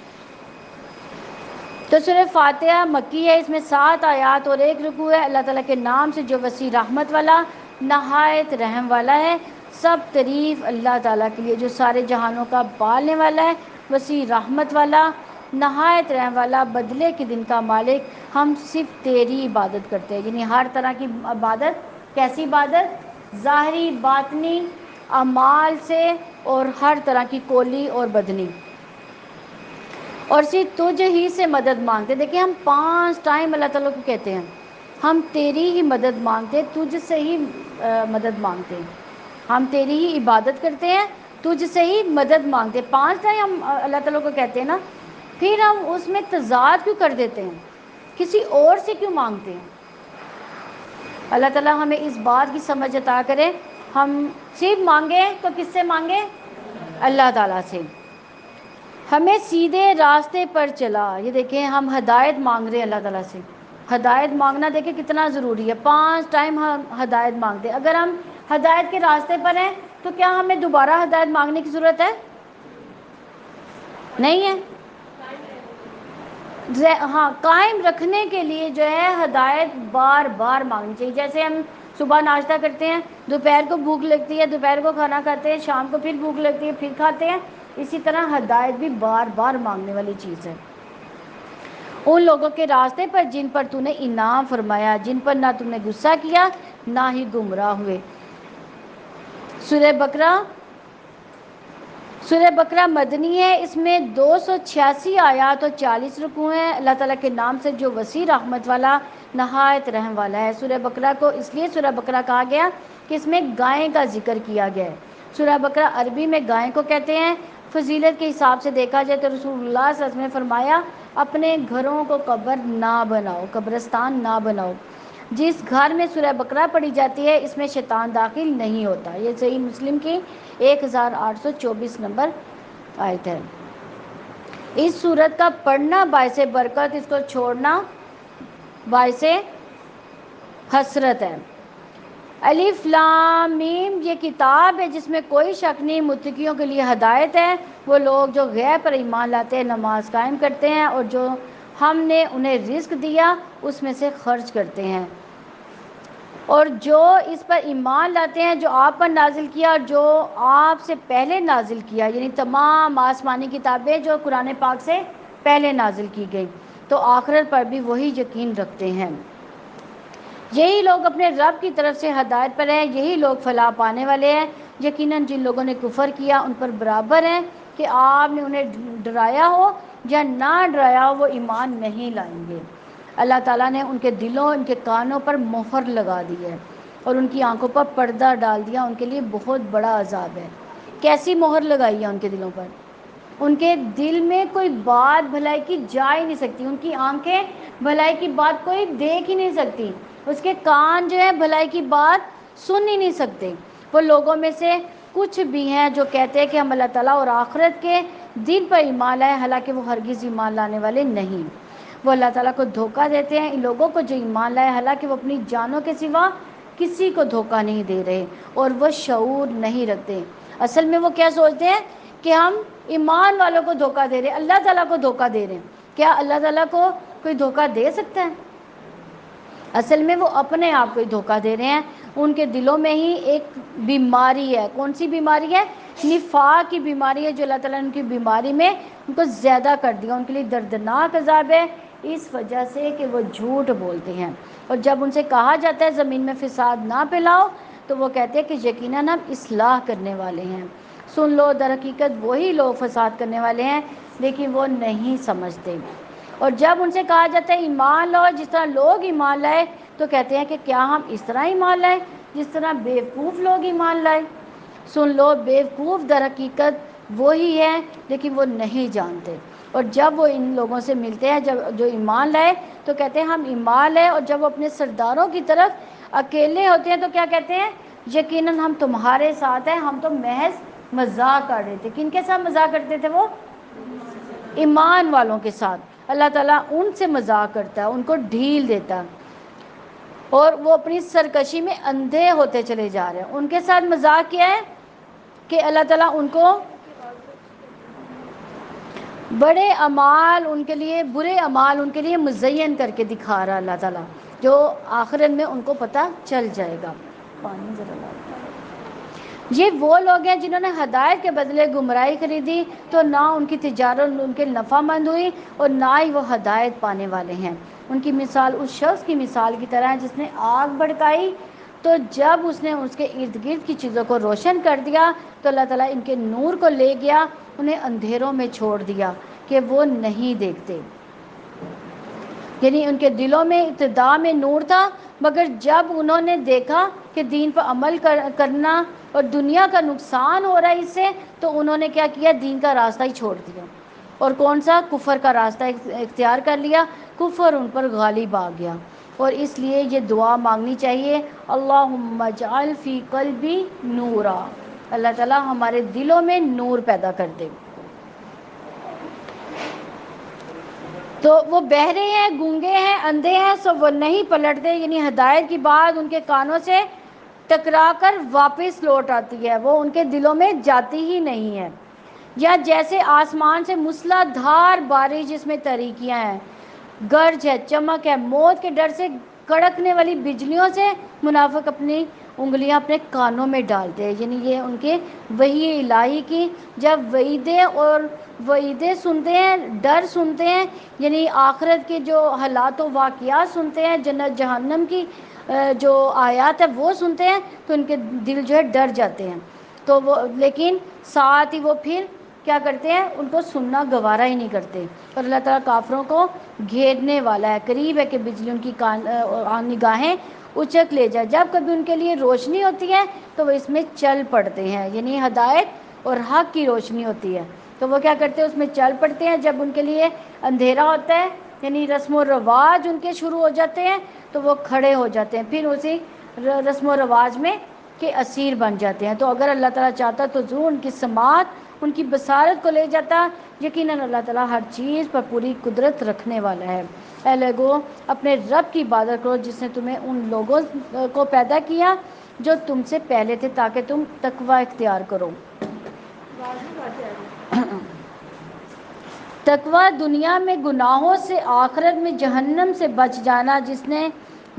تو سورہ فاتحہ مکی ہے، اس میں 7 آیات اور 1 رکوع ہے۔ اللہ تعالیٰ کے نام سے جو وسیع رحمت والا، نہایت رحم والا ہے۔ سب تعریف اللہ تعالیٰ کے لیے جو سارے جہانوں کا پالنے والا ہے، وسیع رحمت والا، نہایت رحم والا، بدلے کے دن کا مالک۔ ہم صرف تیری عبادت کرتے ہیں، یعنی ہر طرح کی عبادت۔ کیسی عبادت؟ ظاہری، باطنی، اعمال سے، اور ہر طرح کی قولی اور بدنی۔ اور صرف تجھ ہی سے مدد مانگتے۔ دیکھیں ہم 5 ٹائم اللہ تعالیٰ کو کہتے ہیں ہم تیری ہی مدد مانگتے، تجھ سے ہی مدد مانگتے ہیں۔ ہم تیری ہی عبادت کرتے ہیں، تجھ سے ہی مدد مانگتے ہیں۔ 5 ٹائم ہم اللہ تعالیٰ کو کہتے ہیں نا، پھر ہم اس میں تضاد کیوں کر دیتے ہیں؟ کسی اور سے کیوں مانگتے ہیں؟ اللہ تعالیٰ ہمیں اس بات کی سمجھ عطا کرے۔ ہم صرف مانگیں تو کس سے مانگیں؟ اللہ تعالیٰ سے۔ ہمیں سیدھے راستے پر چلا، یہ دیکھیں ہم ہدایت مانگ رہے ہیں اللہ تعالیٰ سے۔ ہدایت مانگنا دیکھیں کتنا ضروری ہے۔ 5 ٹائم ہم ہدایت مانگتے ہیں۔ اگر ہم ہدایت کے راستے پر ہیں تو کیا ہمیں دوبارہ ہدایت مانگنے کی ضرورت ہے؟ نہیں ہے۔ ہاں، قائم رکھنے کے لیے جو ہے ہدایت بار بار مانگنی چاہیے۔ جیسے ہم صبح ناشتہ کرتے ہیں، دوپہر کو بھوک لگتی ہے، دوپہر کو کھانا کھاتے ہیں، شام کو پھر بھوک لگتی ہے، پھر کھاتے ہیں۔ اسی طرح ہدایت بھی بار بار مانگنے والی چیز ہے۔ ان لوگوں کے راستے پر جن پر تو نے انعام فرمایا، جن پر نہ تم نے غصہ کیا نہ ہی گمراہ ہوئے۔ سورہ بقرہ مدنی ہے، اس میں 286 آیات اور 40 رکوع ہیں۔ اللہ تعالیٰ کے نام سے جو وسیع رحمت والا، نہایت رحم والا ہے۔ سورہ بقرہ کو اس لیے سورہ بقرہ کہا گیا کہ اس میں گائے کا ذکر کیا گیا ہے۔ سورہ بقرہ عربی میں گائے کو کہتے ہیں۔ فضیلت کے حساب سے دیکھا جائے تو رسول اللہ صلی اللہ علیہ وسلم نے فرمایا اپنے گھروں کو قبر نہ بناؤ، قبرستان نہ بناؤ۔ جس گھر میں سورہ بقرہ پڑھی جاتی ہے اس میں شیطان داخل نہیں ہوتا۔ یہ صحیح مسلم کی 1824 نمبر آیت ہے۔ اس سورت کا پڑھنا باعث برکت، اس کو چھوڑنا باعث حسرت ہے۔ الف لام میم یہ کتاب ہے جس میں کوئی شک نہیں، متقیوں کے لیے ہدایت ہے۔ وہ لوگ جو غیب پر ایمان لاتے ہیں، نماز قائم کرتے ہیں اور جو ہم نے انہیں رزق دیا اس میں سے خرچ کرتے ہیں، اور جو اس پر ایمان لاتے ہیں جو آپ پر نازل کیا اور جو آپ سے پہلے نازل کیا، یعنی تمام آسمانی کتابیں جو قرآن پاک سے پہلے نازل کی گئی، تو آخرت پر بھی وہی یقین رکھتے ہیں۔ یہی لوگ اپنے رب کی طرف سے ہدایت پر ہیں، یہی لوگ فلاح پانے والے ہیں۔ یقیناً جن لوگوں نے کفر کیا ان پر برابر ہیں کہ آپ نے انہیں ڈرایا ہو یا نہ ڈرایا ہو، وہ ایمان نہیں لائیں گے۔ اللہ تعالیٰ نے ان کے دلوں، ان کے کانوں پر مہر لگا دی ہے اور ان کی آنکھوں پر پردہ ڈال دیا، ان کے لیے بہت بڑا عذاب ہے۔ کیسی مہر لگائی ہے ان کے دلوں پر؟ ان کے دل میں کوئی بات بھلائی کی جا ہی نہیں سکتی، ان کی آنکھیں بھلائی کی بات کوئی دیکھ ہی نہیں سکتی، اس کے کان جو ہے بھلائی کی بات سن ہی نہیں سکتے۔ وہ لوگوں میں سے کچھ بھی ہیں جو کہتے ہیں کہ ہم اللہ تعالیٰ اور آخرت کے دن پر ایمان لائے، حالانکہ وہ ہرگز ایمان لانے والے نہیں۔ وہ اللہ تعالیٰ کو دھوکہ دیتے ہیں، ان لوگوں کو جو ایمان لائے حالانکہ وہ اپنی جانوں کے سوا کسی کو دھوکہ نہیں دے رہے اور وہ شعور نہیں رکھتے۔ اصل میں وہ کیا سوچتے ہیں کہ ہم ایمان والوں کو دھوکہ دے رہے ہیں، اللہ تعالیٰ کو دھوکہ دے رہے ہیں۔ کیا اللہ تعالیٰ کو کوئی دھوکہ دے سکتا ہے؟ اصل میں وہ اپنے آپ کو ہی دھوکہ دے رہے ہیں۔ ان کے دلوں میں ہی ایک بیماری ہے۔ کون سی بیماری ہے؟ نفاق کی بیماری ہے، جو اللہ تعالیٰ نے ان کی بیماری میں ان کو زیادہ کر دیا۔ ان کے لیے دردناک عذاب ہے اس وجہ سے کہ وہ جھوٹ بولتے ہیں، اور جب ان سے کہا جاتا ہے زمین میں فساد نہ پھیلاؤ تو وہ کہتے ہیں کہ یقیناً ہم اصلاح کرنے والے ہیں۔ سن لو، در حقیقت وہی لوگ فساد کرنے والے ہیں لیکن وہ نہیں سمجھتے۔ اور جب ان سے کہا جاتا ہے ایمان لاؤ جس طرح لوگ ایمان لائے، تو کہتے ہیں کہ کیا ہم اس طرح ایمان لائیں جس طرح بیوقوف لوگ ایمان لائے۔ سن لو، بیوقوف در حقیقت وہی ہے لیکن وہ نہیں جانتے۔ اور جب وہ ان لوگوں سے ملتے ہیں جو ایمان لائے تو کہتے ہیں ہم ایمان لائے، اور جب وہ اپنے سرداروں کی طرف اکیلے ہوتے ہیں تو کیا کہتے ہیں؟ یقیناً ہم تمہارے ساتھ ہیں، ہم تو محض مذاق کر رہے تھے۔ کن کے ساتھ مذاق کرتے تھے وہ؟ ایمان والوں کے ساتھ۔ اللہ تعالیٰ ان سے مذاق کرتا ہے، ان کو ڈھیل دیتا ہے، اور وہ اپنی سرکشی میں اندھے ہوتے چلے جا رہے ہیں۔ ان کے ساتھ مذاق کیا ہے کہ اللہ تعالیٰ ان کو بڑے اعمال، ان کے لیے برے اعمال ان کے لیے مزین کر کے دکھا رہا اللہ تعالیٰ، جو آخرت میں ان کو پتہ چل جائے گا۔ پانی ذرا لا۔ یہ وہ لوگ ہیں جنہوں نے ہدایت کے بدلے گمراہی خریدی، تو نہ ان کی تجارت ان کے نفع مند ہوئی اور نہ ہی وہ ہدایت پانے والے ہیں۔ ان کی مثال اس شخص کی مثال کی طرح ہے جس نے آگ بھڑکائی، تو جب اس نے اس کے ارد گرد کی چیزوں کو روشن کر دیا تو اللہ تعالیٰ ان کے نور کو لے گیا، انہیں اندھیروں میں چھوڑ دیا کہ وہ نہیں دیکھتے۔ یعنی ان کے دلوں میں ابتدا میں نور تھا، مگر جب انہوں نے دیکھا کہ دین پر عمل کرنا اور دنیا کا نقصان ہو رہا ہے اس سے، تو انہوں نے کیا کیا؟ دین کا راستہ ہی چھوڑ دیا، اور کون سا؟ کفر کا راستہ اختیار کر لیا۔ کفر ان پر غالب آ گیا، اور اس لیے یہ دعا مانگنی چاہیے، اللہم اجعل فی قلبی نورا، اللہ تعالیٰ ہمارے دلوں میں نور پیدا کر دے۔ تو وہ بہرے ہیں، گونگے ہیں، اندھے ہیں، سو وہ نہیں پلٹتے، یعنی ہدایت کی بات ان کے کانوں سے ٹکرا کر واپس لوٹ آتی ہے، وہ ان کے دلوں میں جاتی ہی نہیں ہے۔ یا جیسے آسمان سے موسلادھار بارش جس میں تاریکیاں ہیں، گرج ہے، چمک ہے، موت کے ڈر سے کڑکنے والی بجلیوں سے منافق اپنی انگلیاں اپنے کانوں میں ڈالتے ہیں، یعنی یہ ان کے وحی الہی کی جب وعیدیں سنتے ہیں، ڈر سنتے ہیں، یعنی آخرت کے جو حالات و واقعات سنتے ہیں، جنت جہنم کی جو آیات ہے وہ سنتے ہیں، تو ان کے دل جو ہے ڈر جاتے ہیں. تو وہ لیکن ساتھ ہی وہ پھر کیا کرتے ہیں، ان کو سننا گوارا ہی نہیں کرتے. اور اللہ تعالیٰ کافروں کو گھیرنے والا ہے، قریب ہے کہ بجلی ان کی نگاہیں اچک لے جائے. جب کبھی ان کے لیے روشنی ہوتی ہے تو وہ اس میں چل پڑتے ہیں، یعنی ہدایت اور حق کی روشنی ہوتی ہے تو وہ کیا کرتے ہیں، اس میں چل پڑتے ہیں. جب ان کے لیے اندھیرا ہوتا ہے، یعنی رسم و رواج ان کے شروع ہو جاتے ہیں، تو وہ کھڑے ہو جاتے ہیں، پھر اسی رسم و رواج میں کے اسیر بن جاتے ہیں. تو اگر اللہ تعالیٰ چاہتا تو ضرور ان کی سماعت، ان کی بصارت کو لے جاتا. یقیناً اللہ تعالیٰ ہر چیز پر پوری قدرت رکھنے والا ہے. اے لوگو، اپنے رب کی عبادت کرو جس نے تمہیں ان لوگوں کو پیدا کیا جو تم سے پہلے تھے، تاکہ تم تقوی اختیار کرو. تقوی دنیا میں گناہوں سے، آخرت میں جہنم سے بچ جانا. جس نے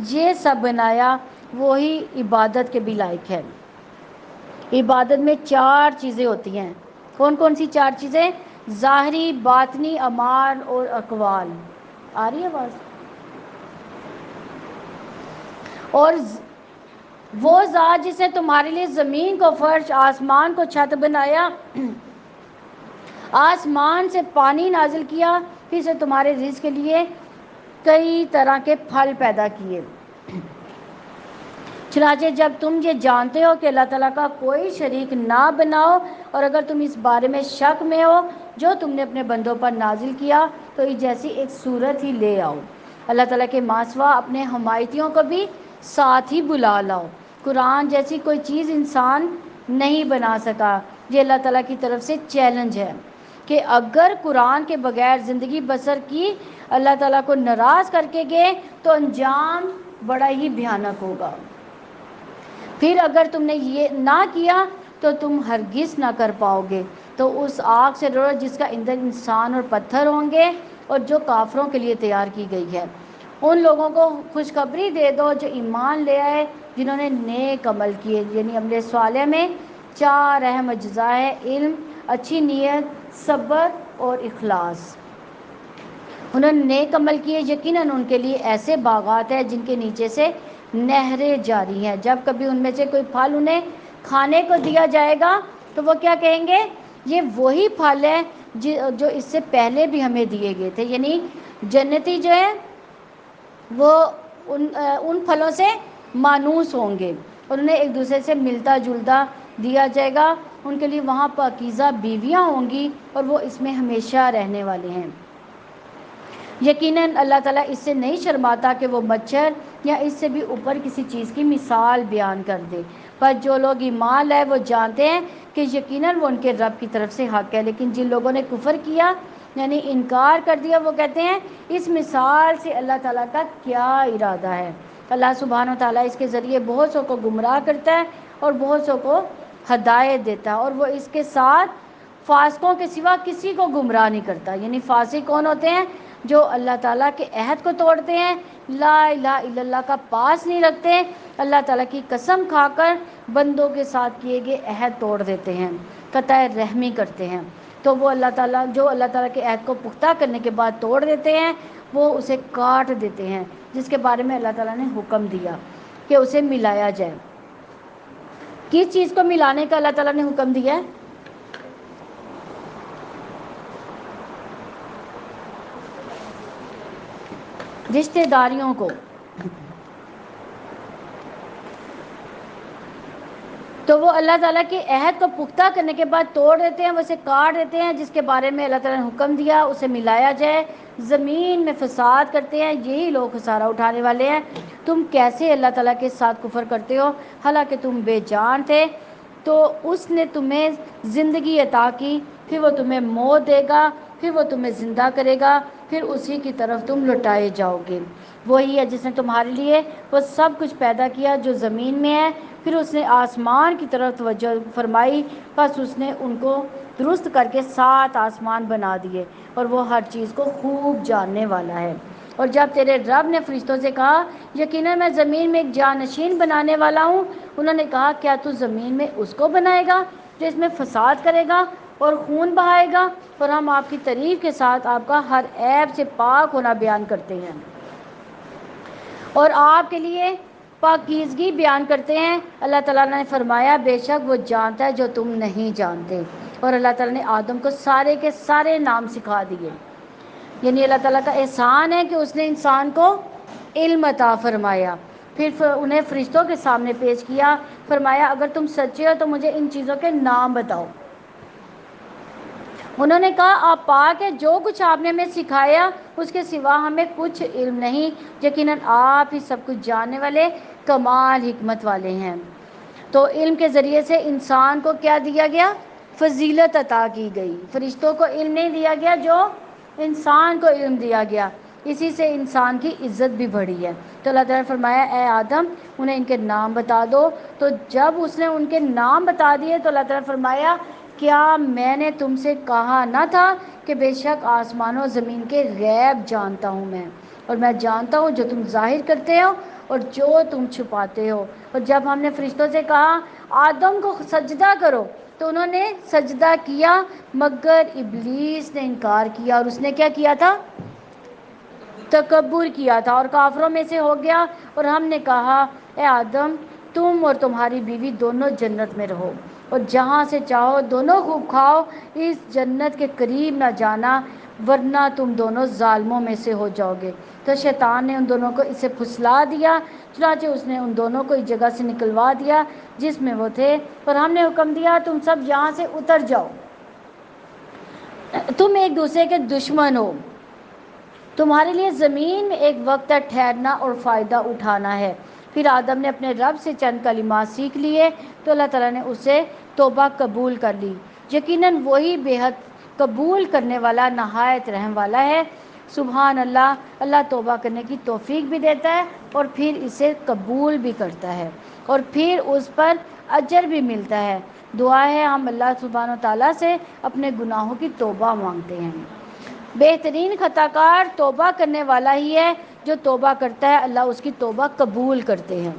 یہ سب بنایا وہی عبادت کے بھی لائق ہے. عبادت میں 4 چیزیں ہوتی ہیں. کون کون سی 4 چیزیں؟ ظاہری، باطنی، اعمال اور اقوال. آ رہی ہے آواز؟ اور وہ ذات جس نے تمہارے لیے زمین کو فرش، آسمان کو چھت بنایا، آسمان سے پانی نازل کیا، پھر سے تمہارے رزق کے لیے کئی طرح کے پھل پیدا کیے. چنانچہ جب تم یہ جانتے ہو کہ اللہ تعالیٰ کا کوئی شریک نہ بناؤ، اور اگر تم اس بارے میں شک میں ہو جو تم نے اپنے بندوں پر نازل کیا، تو اس جیسی ایک صورت ہی لے آؤ. اللہ تعالیٰ کے ماسوا اپنے حمایتیوں کو بھی ساتھ ہی بلا لاؤ. قرآن جیسی کوئی چیز انسان نہیں بنا سکا. یہ اللہ تعالیٰ کی طرف سے چیلنج ہے کہ اگر قرآن کے بغیر زندگی بسر کی، اللہ تعالیٰ کو ناراض کر کے گئے تو انجام بڑا ہی بھیانک ہوگا. پھر اگر تم نے یہ نہ کیا تو تم ہرگز نہ کر پاؤ گے. تو اس آگ سے ڈرو جس کا ایندھن انسان اور پتھر ہوں گے، اور جو کافروں کے لیے تیار کی گئی ہے. ان لوگوں کو خوشخبری دے دو جو ایمان لے آئے، جنہوں نے نیک عمل کیے. یعنی عمل صالح میں 4 اہم اجزاء ہیں: علم، اچھی نیت، صبر اور اخلاص. انہوں نے نیک عمل کیے، یقیناً ان کے لیے ایسے باغات ہیں جن کے نیچے سے نہریں جاری ہیں. جب کبھی ان میں سے کوئی پھل انہیں کھانے کو دیا جائے گا تو وہ کیا کہیں گے؟ یہ وہی پھل ہے جو اس سے پہلے بھی ہمیں دیے گئے تھے. یعنی جنتی جو ہے وہ ان پھلوں سے مانوس ہوں گے، اور انہیں ایک دوسرے سے ملتا جلتا دیا جائے گا. ان کے لیے وہاں پاکیزہ بیویاں ہوں گی، اور وہ اس میں ہمیشہ رہنے والے ہیں. یقیناً اللہ تعالیٰ اس سے نہیں شرماتا کہ وہ مچھر یا اس سے بھی اوپر کسی چیز کی مثال بیان کر دے. پر جو لوگ ایمان لائے وہ جانتے ہیں کہ یقیناً وہ ان کے رب کی طرف سے حق ہے. لیکن جن لوگوں نے کفر کیا، یعنی انکار کر دیا، وہ کہتے ہیں اس مثال سے اللہ تعالیٰ کا کیا ارادہ ہے. اللہ سبحانہ و تعالیٰ اس کے ذریعے بہت سو کو گمراہ کرتا ہے اور بہت سو کو ہدایت دیتا ہے، اور وہ اس کے ساتھ فاسقوں کے سوا کسی کو گمراہ نہیں کرتا. یعنی فاسق کون ہوتے ہیں؟ جو اللہ تعالیٰ کے عہد کو توڑتے ہیں، لا الہ الا اللہ کا پاس نہیں رکھتے، اللہ تعالیٰ کی قسم کھا کر بندوں کے ساتھ کیے گئے عہد توڑ دیتے ہیں، قطع رحمی کرتے ہیں. تو وہ اللہ تعالیٰ جو اللہ تعالیٰ کے عہد کو پختہ کرنے کے بعد توڑ دیتے ہیں، وہ اسے کاٹ دیتے ہیں، جس کے بارے میں اللہ تعالیٰ نے حکم دیا کہ اسے ملایا جائے. کس چیز کو ملانے کا اللہ تعالیٰ نے حکم دیا ہے؟ رشتہ داریوں کو. تو وہ اللہ تعالیٰ کے عہد کو پختہ کرنے کے بعد توڑ دیتے ہیں، وہ اسے کاٹ دیتے ہیں، جس کے بارے میں اللہ تعالیٰ نے حکم دیا اسے ملایا جائے. زمین میں فساد کرتے ہیں، یہی لوگ خسارہ اٹھانے والے ہیں. تم کیسے اللہ تعالیٰ کے ساتھ کفر کرتے ہو حالانکہ تم بے جان تھے؟ تو اس نے تمہیں زندگی عطا کی، پھر وہ تمہیں موت دے گا، پھر وہ تمہیں زندہ کرے گا، پھر اسی کی طرف تم لوٹائے جاؤ گے. وہی ہے جس نے تمہارے لیے وہ سب کچھ پیدا کیا جو زمین میں ہے، پھر اس نے آسمان کی طرف توجہ فرمائی، پس اس نے ان کو درست کر کے 7 آسمان بنا دیے، اور وہ ہر چیز کو خوب جاننے والا ہے. اور جب تیرے رب نے فرشتوں سے کہا یقیناً میں زمین میں ایک جانشین بنانے والا ہوں، انہوں نے کہا کیا تو زمین میں اس کو بنائے گا جو اس میں فساد کرے گا اور خون بہائے گا؟ اور ہم آپ کی تعریف کے ساتھ آپ کا ہر عیب سے پاک ہونا بیان کرتے ہیں اور آپ کے لیے پاکیزگی بیان کرتے ہیں۔ اللہ تعالیٰ نے فرمایا بے شک وہ جانتا ہے جو تم نہیں جانتے۔ اور اللہ تعالیٰ نے آدم کو سارے کے سارے نام سکھا دیے، یعنی اللہ تعالیٰ کا احسان ہے کہ اس نے انسان کو علم عطا فرمایا۔ پھر انہیں فرشتوں کے سامنے پیش کیا، فرمایا اگر تم سچے ہو تو مجھے ان چیزوں کے نام بتاؤ۔ انہوں نے کہا آپ پاک ہے، جو کچھ آپ نے ہمیں سکھایا اس کے سوا ہمیں کچھ علم نہیں، یقیناً آپ ہی سب کچھ جاننے والے کمال حکمت والے ہیں۔ تو علم کے ذریعے سے انسان کو کیا دیا گیا؟ فضیلت عطا کی گئی۔ فرشتوں کو علم نہیں دیا گیا جو انسان کو علم دیا گیا، اسی سے انسان کی عزت بھی بڑھی ہے۔ تو اللہ تعالیٰ نے فرمایا اے آدم انہیں ان کے نام بتا دو۔ تو جب اس نے ان کے نام بتا دیے تو اللہ تعالیٰ نے فرمایا کیا میں نے تم سے کہا نہ تھا کہ بے شک آسمان و زمین کے غیب جانتا ہوں میں، اور میں جانتا ہوں جو تم ظاہر کرتے ہو اور جو تم چھپاتے ہو۔ اور جب ہم نے فرشتوں سے کہا آدم کو سجدہ کرو تو انہوں نے سجدہ کیا، مگر ابلیس نے انکار کیا، اور اس نے کیا کیا تھا؟ تکبر کیا تھا اور کافروں میں سے ہو گیا۔ اور ہم نے کہا اے آدم تم اور تمہاری بیوی دونوں جنت میں رہو اور جہاں سے چاہو دونوں خوب کھاؤ، اس جنت کے قریب نہ جانا ورنہ تم دونوں ظالموں میں سے ہو جاؤ گے۔ تو شیطان نے ان دونوں کو اسے پھسلا دیا، چنانچہ اس نے ان دونوں کو اس جگہ سے نکلوا دیا جس میں وہ تھے، اور ہم نے حکم دیا تم سب یہاں سے اتر جاؤ، تم ایک دوسرے کے دشمن ہو، تمہارے لیے زمین میں ایک وقت تک ٹھہرنا اور فائدہ اٹھانا ہے۔ پھر آدم نے اپنے رب سے چند کلمات سیکھ لیے تو اللہ تعالیٰ نے اسے توبہ قبول کر لی، یقیناً وہی بے حد قبول کرنے والا نہایت رحم والا ہے۔ سبحان اللہ، اللہ توبہ کرنے کی توفیق بھی دیتا ہے اور پھر اسے قبول بھی کرتا ہے اور پھر اس پر اجر بھی ملتا ہے۔ دعا ہے ہم اللہ سبحانہ و تعالیٰ سے اپنے گناہوں کی توبہ مانگتے ہیں۔ بہترین خطا کار توبہ کرنے والا ہی ہے، جو توبہ کرتا ہے اللہ اس کی توبہ قبول کرتے ہیں۔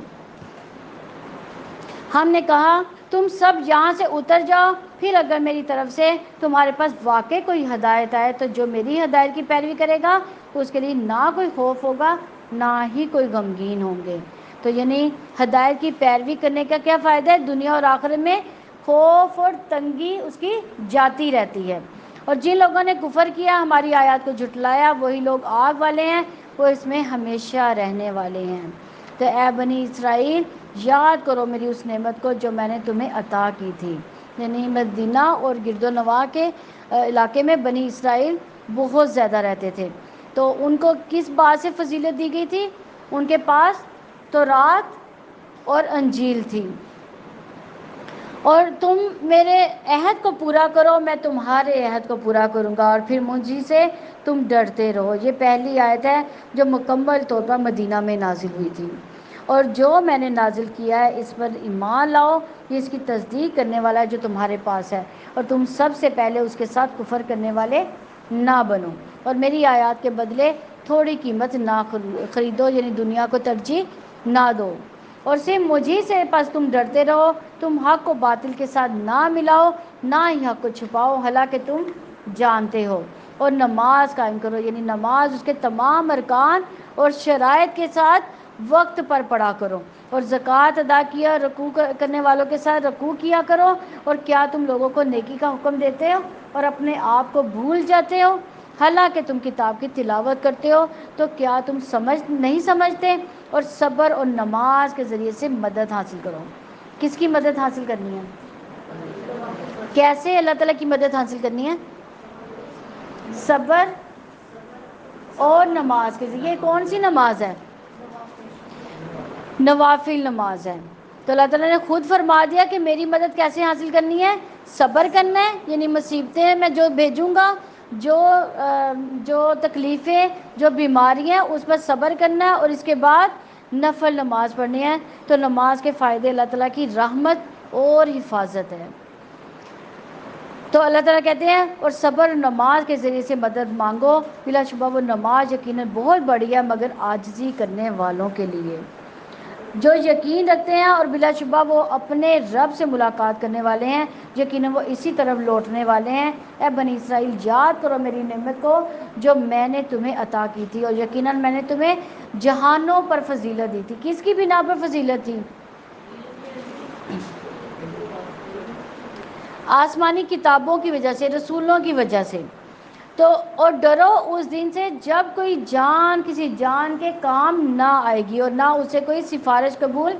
ہم نے کہا تم سب یہاں سے اتر جاؤ، پھر اگر میری طرف سے تمہارے پاس واقع کوئی ہدایت آئے تو جو میری ہدایت کی پیروی کرے گا اس کے لیے نہ کوئی خوف ہوگا نہ ہی کوئی غمگین ہوں گے۔ تو یعنی ہدایت کی پیروی کرنے کا کیا فائدہ ہے؟ دنیا اور آخرت میں خوف اور تنگی اس کی جاتی رہتی ہے۔ اور جن لوگوں نے کفر کیا ہماری آیات کو جھٹلایا وہی لوگ آگ والے ہیں، وہ اس میں ہمیشہ رہنے والے ہیں۔ تو اے بنی اسرائیل یاد کرو میری اس نعمت کو جو میں نے تمہیں عطا کی تھی۔ یعنی مدینہ اور گرد و نواح کے علاقے میں بنی اسرائیل بہت زیادہ رہتے تھے، تو ان کو کس بات سے فضیلت دی گئی تھی؟ ان کے پاس تورات اور انجیل تھی۔ اور تم میرے عہد کو پورا کرو میں تمہارے عہد کو پورا کروں گا، اور پھر مجھ سے تم ڈرتے رہو۔ یہ پہلی آیت ہے جو مکمل طور پر مدینہ میں نازل ہوئی تھی۔ اور جو میں نے نازل کیا ہے اس پر ایمان لاؤ، یہ اس کی تصدیق کرنے والا ہے جو تمہارے پاس ہے، اور تم سب سے پہلے اس کے ساتھ کفر کرنے والے نہ بنو، اور میری آیات کے بدلے تھوڑی قیمت نہ خریدو، یعنی دنیا کو ترجیح نہ دو، اور صرف مجھے سے پس تم ڈرتے رہو، تم حق کو باطل کے ساتھ نہ ملاؤ نہ ہی حق کو چھپاؤ، حالانکہ تم جانتے ہو، اور نماز قائم کرو، یعنی نماز اس کے تمام ارکان اور شرائط کے ساتھ وقت پر پڑھا کرو، اور زکوٰۃ ادا کیا، رکوع کرنے والوں کے ساتھ رکوع کیا کرو۔ اور کیا تم لوگوں کو نیکی کا حکم دیتے ہو اور اپنے آپ کو بھول جاتے ہو، حالانکہ تم کتاب کی تلاوت کرتے ہو؟ تو کیا تم نہیں سمجھتے؟ اور صبر اور نماز کے ذریعے سے مدد حاصل کرو۔ کس کی مدد حاصل کرنی ہے؟ کیسے اللہ تعالیٰ کی مدد حاصل کرنی ہے؟ صبر اور نماز کے ذریعے۔ یہ کون سی نماز ہے؟ نوافل نماز ہے۔ تو اللہ تعالیٰ نے خود فرما دیا کہ میری مدد کیسے حاصل کرنی ہے؟ صبر کرنا ہے، یعنی مصیبتیں میں جو بھیجوں گا، جو تکلیفیں، جو بیماریاں، اس پر صبر کرنا ہے، اور اس کے بعد نفل نماز پڑھنی ہے۔ تو نماز کے فائدے اللہ تعالیٰ کی رحمت اور حفاظت ہے۔ تو اللہ تعالیٰ کہتے ہیں اور صبر اور نماز کے ذریعے سے مدد مانگو، بلا شبہ وہ نماز یقیناً بہت بڑی ہے مگر عاجزی کرنے والوں کے لیے۔ جو یقین رکھتے ہیں اور بلا شبہ وہ اپنے رب سے ملاقات کرنے والے ہیں، یقیناً وہ اسی طرف لوٹنے والے ہیں۔ اے بنی اسرائیل، یاد کرو میری نعمت کو جو میں نے تمہیں عطا کی تھی، اور یقیناً میں نے تمہیں جہانوں پر فضیلت دی تھی۔ کس کی بنا پر فضیلت تھی؟ آسمانی کتابوں کی وجہ سے، رسولوں کی وجہ سے۔ تو اور ڈرو اس دن سے جب کوئی جان کسی جان کے کام نہ آئے گی، اور نہ اسے کوئی سفارش قبول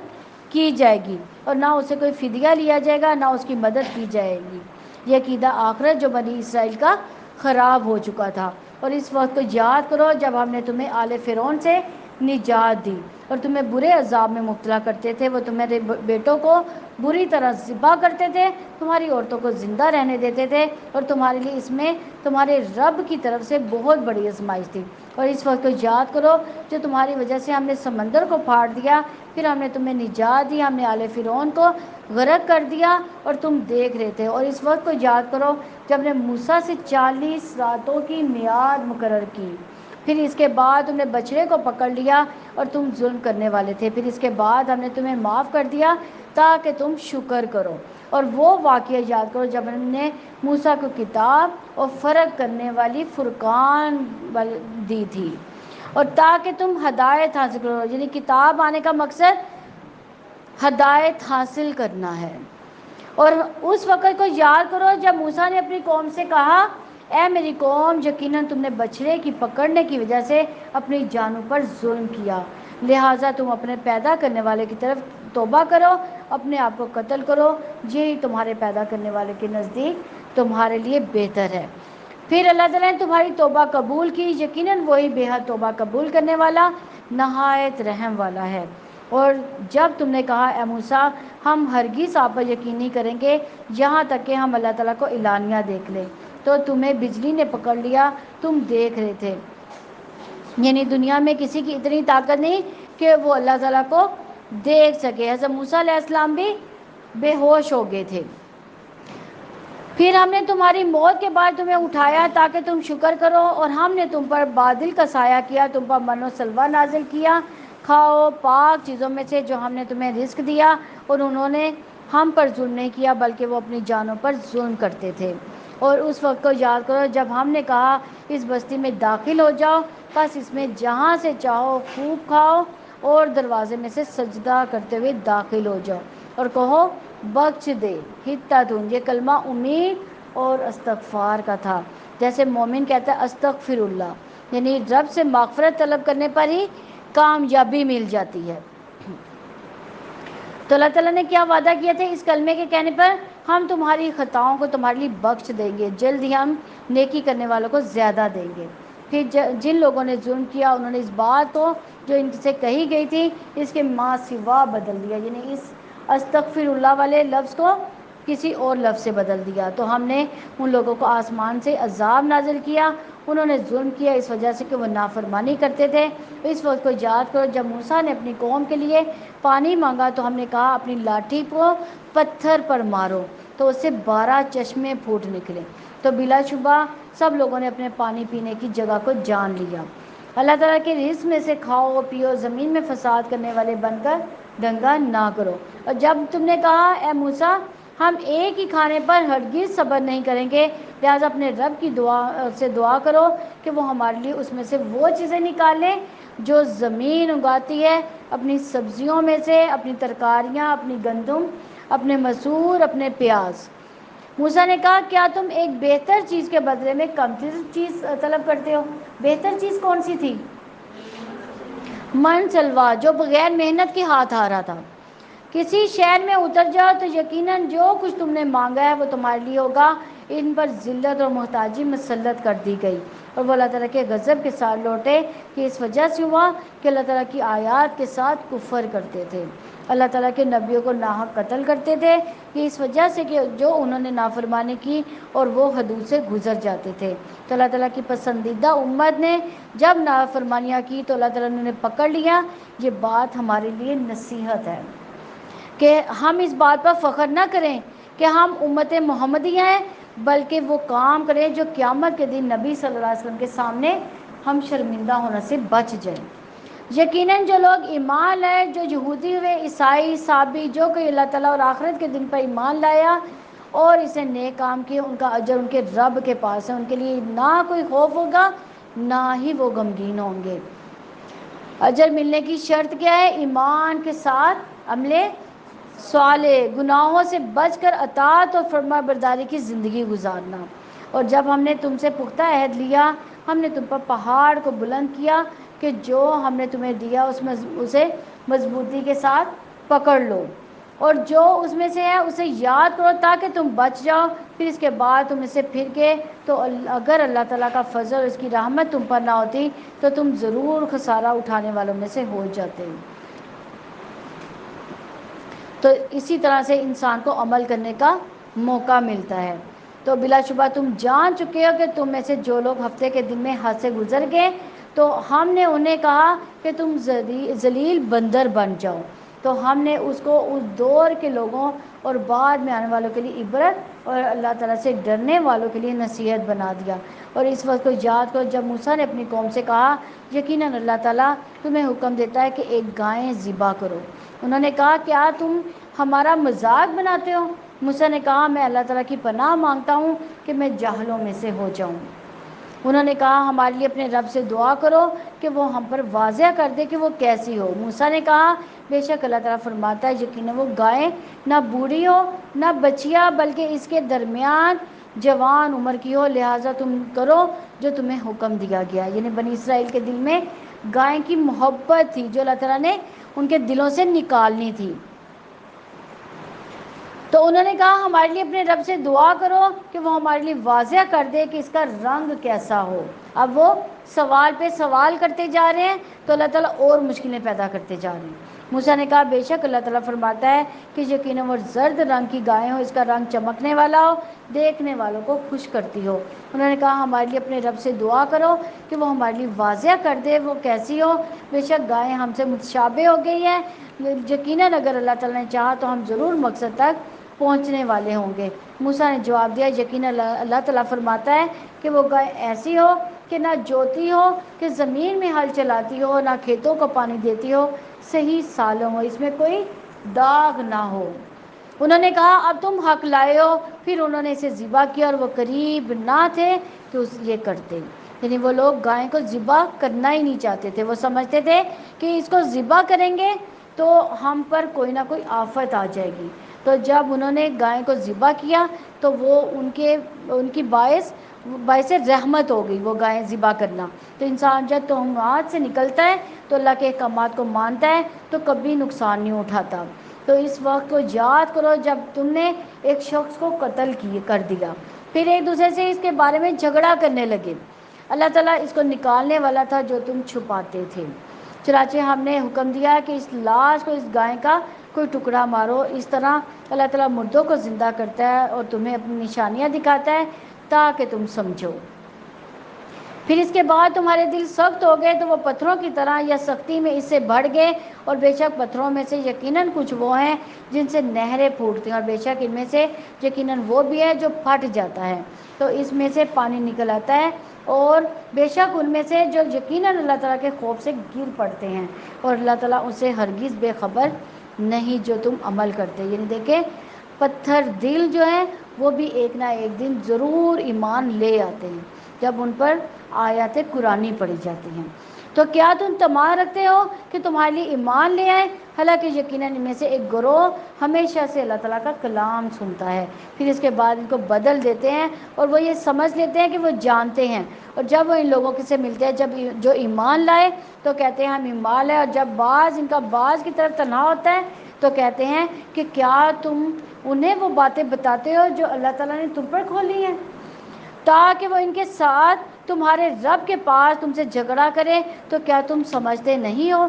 کی جائے گی، اور نہ اسے کوئی فدیہ لیا جائے گا، نہ اس کی مدد کی جائے گی۔ یہ عقیدہ آخرت جو بنی اسرائیل کا خراب ہو چکا تھا۔ اور اس وقت کو یاد کرو جب ہم نے تمہیں آل فرعون سے نجات دی اور تمہیں برے عذاب میں مبتلا کرتے تھے۔ وہ تمہارے بیٹوں کو بری طرح ذبح کرتے تھے، تمہاری عورتوں کو زندہ رہنے دیتے تھے، اور تمہارے لیے اس میں تمہارے رب کی طرف سے بہت بڑی آزمائش تھی۔ اور اس وقت کو یاد کرو جو تمہاری وجہ سے ہم نے سمندر کو پھاڑ دیا، پھر ہم نے تمہیں نجات دی، ہم نے آل فرعون کو غرق کر دیا اور تم دیکھ رہے تھے۔ اور اس وقت کو یاد کرو جب نے موسیٰ سے 40 راتوں کی میعاد مقرر کی، پھر اس کے بعد تم نے بچڑے کو پکڑ لیا اور تم ظلم کرنے والے تھے، پھر اس کے بعد ہم نے تمہیں معاف کر دیا تاکہ تم شکر کرو۔ اور وہ واقعہ یاد کرو جب ہم نے موسیٰ کو کتاب اور فرق کرنے والی فرقان دی تھی، اور تاکہ تم ہدایت حاصل کرو۔ یعنی کتاب آنے کا مقصد ہدایت حاصل کرنا ہے۔ اور اس وقت کو یاد کرو جب موسیٰ نے اپنی قوم سے کہا، اے میری قوم، یقیناً تم نے بچڑے کی پکڑنے کی وجہ سے اپنی جانوں پر ظلم کیا، لہٰذا تم اپنے پیدا کرنے والے کی طرف توبہ کرو، اپنے آپ کو قتل کرو، یہی تمہارے پیدا کرنے والے کے نزدیک تمہارے لیے بہتر ہے۔ پھر اللہ تعالیٰ نے تمہاری توبہ قبول کی، یقیناً وہی بے حد توبہ قبول کرنے والا، نہایت رحم والا ہے۔ اور جب تم نے کہا، اے موسیٰ، ہم ہرگز آپ پر یقین نہیں کریں گے یہاں تک کہ ہم اللہ تعالیٰ کو اعلانیہ دیکھ لیں، تو تمہیں بجلی نے پکڑ لیا، تم دیکھ رہے تھے۔ یعنی دنیا میں کسی کی اتنی طاقت نہیں کہ وہ اللہ تعالیٰ کو دیکھ سکے۔ حضرت موسیٰ علیہ السلام بھی بے ہوش ہو گئے تھے۔ پھر ہم نے تمہاری موت کے بعد تمہیں اٹھایا تاکہ تم شکر کرو، اور ہم نے تم پر بادل کا سایہ کیا، تم پر من و سلوہ نازل کیا، کھاؤ پاک چیزوں میں سے جو ہم نے تمہیں رزق دیا، اور انہوں نے ہم پر ظلم نہیں کیا بلکہ وہ اپنی جانوں پر ظلم کرتے تھے۔ اور اس وقت کو یاد کرو جب ہم نے کہا، اس بستی میں داخل ہو جاؤ، بس اس میں جہاں سے چاہو خوب کھاؤ، اور دروازے میں سے سجدہ کرتے ہوئے داخل ہو جاؤ، اور کہو بخش دے حتتن۔ یہ کلمہ امید اور استغفار کا تھا، جیسے مومن کہتا ہے استغفر اللہ، یعنی رب سے مغفرت طلب کرنے پر ہی کامیابی مل جاتی ہے۔ تو اللہ تعالیٰ نے کیا وعدہ کیا تھا اس کلمے کے کہنے پر؟ ہم تمہاری خطاؤں کو تمہارے لیے بخش دیں گے، جلد ہی ہم نیکی کرنے والوں کو زیادہ دیں گے۔ پھر جن لوگوں نے ظلم کیا انہوں نے اس بات کو جو ان سے کہی گئی تھی اس کے ماں سوا بدل دیا، یعنی اس استغفر اللہ والے لفظ کو کسی اور لفظ سے بدل دیا۔ تو ہم نے ان لوگوں کو آسمان سے عذاب نازل کیا، انہوں نے ظلم کیا اس وجہ سے کہ وہ نافرمانی کرتے تھے۔ اس وقت کو یاد کرو جب موسیٰ نے اپنی قوم کے لیے پانی مانگا تو ہم نے کہا اپنی لاٹھی کو پتھر پر مارو، تو اس سے 12 چشمے پھوٹ نکلے، تو بلا شبہ سب لوگوں نے اپنے پانی پینے کی جگہ کو جان لیا۔ اللہ تعالیٰ کے رزق میں سے کھاؤ پیو، زمین میں فساد کرنے والے بن کر دنگا نہ کرو۔ اور جب تم نے کہا، اے موسیٰ، ہم ایک ہی کھانے پر ہرگز صبر نہیں کریں گے، لہٰذا اپنے رب کی دعا کرو کہ وہ ہمارے لیے اس میں سے وہ چیزیں نکالیں جو زمین اگاتی ہے، اپنی سبزیوں میں سے، اپنی ترکاریاں، اپنی گندم، اپنے مسور، اپنے پیاز۔ موسیٰ نے کہا، کیا تم ایک بہتر چیز کے بدلے میں کمتر چیز طلب کرتے ہو؟ بہتر چیز کون سی تھی؟ من سلوا، جو بغیر محنت کے ہاتھ آ رہا تھا۔ کسی شہر میں اتر جاؤ تو یقیناً جو کچھ تم نے مانگا ہے وہ تمہارے لیے ہوگا۔ ان پر ذلت اور محتاجی مسلط کر دی گئی، اور وہ اللہ تعالیٰ کے غضب کے ساتھ لوٹے کہ اس وجہ سے ہوا کہ اللہ تعالیٰ کی آیات کے ساتھ کفر کرتے تھے، اللہ تعالیٰ کے نبیوں کو ناحق قتل کرتے تھے، کہ اس وجہ سے کہ جو انہوں نے نافرمانی کی اور وہ حدود سے گزر جاتے تھے۔ تو اللہ تعالیٰ کی پسندیدہ امت نے جب نافرمانیاں کی تو اللہ تعالیٰ نے انہیں پکڑ لیا۔ یہ بات ہمارے لیے نصیحت ہے کہ ہم اس بات پر فخر نہ کریں کہ ہم امت محمدیہ ہیں بلکہ وہ کام کریں جو قیامت کے دن نبی صلی اللہ علیہ وسلم کے سامنے ہم شرمندہ ہونے سے بچ جائیں۔ یقیناً جو لوگ ایمان لائے، جو یہودی ہوئے، عیسائی، صابی، جو کوئی اللہ تعالیٰ اور آخرت کے دن پر ایمان لایا اور اسے نیک کام کیے، ان کا اجر ان کے رب کے پاس ہے، ان کے لیے نہ کوئی خوف ہوگا نہ ہی وہ غمگین ہوں گے۔ اجر ملنے کی شرط کیا ہے؟ ایمان کے ساتھ عمل صالح، گناہوں سے بچ کر اطاعت اور فرما برداری کی زندگی گزارنا۔ اور جب ہم نے تم سے پختہ عہد لیا، ہم نے تم پر پہاڑ کو بلند کیا کہ جو ہم نے تمہیں دیا اسے مضبوطی کے ساتھ پکڑ لو، اور جو اس میں سے ہے اسے یاد کرو تاکہ تم بچ جاؤ۔ پھر اس کے بعد تم اسے پھر کے تو اگر اللہ تعالیٰ کا فضل اور اس کی رحمت تم پر نہ ہوتی تو تم ضرور خسارہ اٹھانے والوں میں سے ہو جاتے۔ تو اسی طرح سے انسان کو عمل کرنے کا موقع ملتا ہے۔ تو بلا شبہ تم جان چکے ہو کہ تم میں سے جو لوگ ہفتے کے دن میں حد سے گزر گئے تو ہم نے انہیں کہا کہ تم ذلیل بندر بن جاؤ، تو ہم نے اس کو اس دور کے لوگوں اور بعد میں آنے والوں کے لیے عبرت اور اللہ تعالیٰ سے ڈرنے والوں کے لیے نصیحت بنا دیا۔ اور اس وقت کو یاد کرو جب موسیٰ نے اپنی قوم سے کہا یقیناً اللہ تعالیٰ تمہیں حکم دیتا ہے کہ ایک گائے ذبح کرو۔ انہوں نے کہا کیا تم ہمارا مذاق بناتے ہو؟ موسیٰ نے کہا میں اللہ تعالیٰ کی پناہ مانگتا ہوں کہ میں جاہلوں میں سے ہو جاؤں۔ انہوں نے کہا ہمارے لیے اپنے رب سے دعا کرو کہ وہ ہم پر واضح کر دے کہ وہ کیسی ہو۔ موسیٰ نے کہا بے شک اللہ تعالیٰ فرماتا ہے یقیناً وہ گائے نہ بوڑھی ہو نہ بچیا بلکہ اس کے درمیان جوان عمر کی ہو، لہٰذا تم کرو جو تمہیں حکم دیا گیا۔ یعنی بنی اسرائیل کے دل میں گائے کی محبت تھی جو اللہ تعالیٰ نے ان کے دلوں سے نکالنی تھی۔ تو انہوں نے کہا ہمارے لیے اپنے رب سے دعا کرو کہ وہ ہمارے لیے واضح کر دے کہ اس کا رنگ کیسا ہو۔ اب وہ سوال پہ سوال کرتے جا رہے ہیں تو اللہ تعالیٰ اور مشکلیں پیدا کرتے جا رہے ہیں۔ موسیٰ نے کہا بے شک اللہ تعالیٰ فرماتا ہے کہ یقیناً وہ زرد رنگ کی گائے ہو، اس کا رنگ چمکنے والا ہو، دیکھنے والوں کو خوش کرتی ہو۔ انہوں نے کہا ہمارے لیے اپنے رب سے دعا کرو کہ وہ ہمارے لیے واضح کر دے وہ کیسی ہو، بے شک گائیں ہم سے متشابہ ہو گئی ہیں، یقیناً اگر اللہ تعالیٰ نے چاہا تو ہم ضرور مقصد تک پہنچنے والے ہوں گے۔ موسیٰ نے جواب دیا یقیناً اللہ تعالیٰ فرماتا ہے کہ وہ گائے ایسی ہو کہ نہ جوتی ہو کہ زمین میں ہل چلاتی ہو، نہ کھیتوں کو پانی دیتی ہو، صحیح سالم ہو، اس میں کوئی داغ نہ ہو۔ انہوں نے کہا اب تم حق لائے ہو۔ پھر انہوں نے اسے ذبح کیا اور وہ قریب نہ تھے کہ یہ کرتے، یعنی وہ لوگ گائے کو ذبح کرنا ہی نہیں چاہتے تھے۔ وہ سمجھتے تھے کہ اس کو ذبح کریں گے تو ہم پر کوئی نہ کوئی آفت آ جائے گی۔ تو جب انہوں نے گائے کو ذبح کیا تو وہ ان کی باعث رحمت ہو گئی وہ گائے ذبح کرنا۔ تو انسان جب توہمات سے نکلتا ہے تو اللہ کے احکامات کو مانتا ہے تو کبھی نقصان نہیں اٹھاتا۔ تو اس وقت کو یاد کرو جب تم نے ایک شخص کو قتل کر دیا، پھر ایک دوسرے سے اس کے بارے میں جھگڑا کرنے لگے۔ اللہ تعالیٰ اس کو نکالنے والا تھا جو تم چھپاتے تھے، چنانچہ ہم نے حکم دیا کہ اس لاش کو، اس گائے کا کوئی ٹکڑا مارو۔ اس طرح اللہ تعالیٰ مردوں کو زندہ کرتا ہے اور تمہیں اپنی نشانیاں دکھاتا ہے تاکہ تم سمجھو۔ پھر اس کے بعد تمہارے دل سخت ہو گئے تو وہ پتھروں کی طرح یا سختی میں اس سے بڑھ گئے، اور بے شک پتھروں میں سے یقیناً کچھ وہ ہیں جن سے نہریں پھوٹتی ہیں، اور بے شک ان میں سے یقیناً وہ بھی ہے جو پھٹ جاتا ہے تو اس میں سے پانی نکل آتا ہے، اور بے شک ان میں سے جو یقیناً اللہ تعالیٰ کے خوف سے گر پڑتے ہیں، اور اللہ تعالیٰ ان سے ہرگز بے خبر نہیں جو تم عمل کرتے۔ یعنی دیکھیں پتھر دل جو ہیں وہ بھی ایک نہ ایک دن ضرور ایمان لے آتے ہیں جب ان پر آیات قرآنی پڑھی جاتی ہیں۔ تو کیا تم طمع رکھتے ہو کہ تمہارے لیے ایمان لے آئیں؟ حالانکہ یقیناً ان میں سے ایک گروہ ہمیشہ سے اللہ تعالیٰ کا کلام سنتا ہے، پھر اس کے بعد ان کو بدل دیتے ہیں اور وہ یہ سمجھ لیتے ہیں کہ وہ جانتے ہیں، اور جب وہ ان لوگوں سے ملتے ہیں جب جو ایمان لائے تو کہتے ہیں ہم ایمان لائے، اور جب ان کا بعض کی طرف تنہا ہوتا ہے تو کہتے ہیں کہ کیا تم انہیں وہ باتیں بتاتے ہو جو اللہ تعالیٰ نے تم پر کھولی ہیں تاکہ وہ ان کے ساتھ تمہارے رب کے پاس تم سے جھگڑا کرے؟ تو کیا تم سمجھتے نہیں ہو؟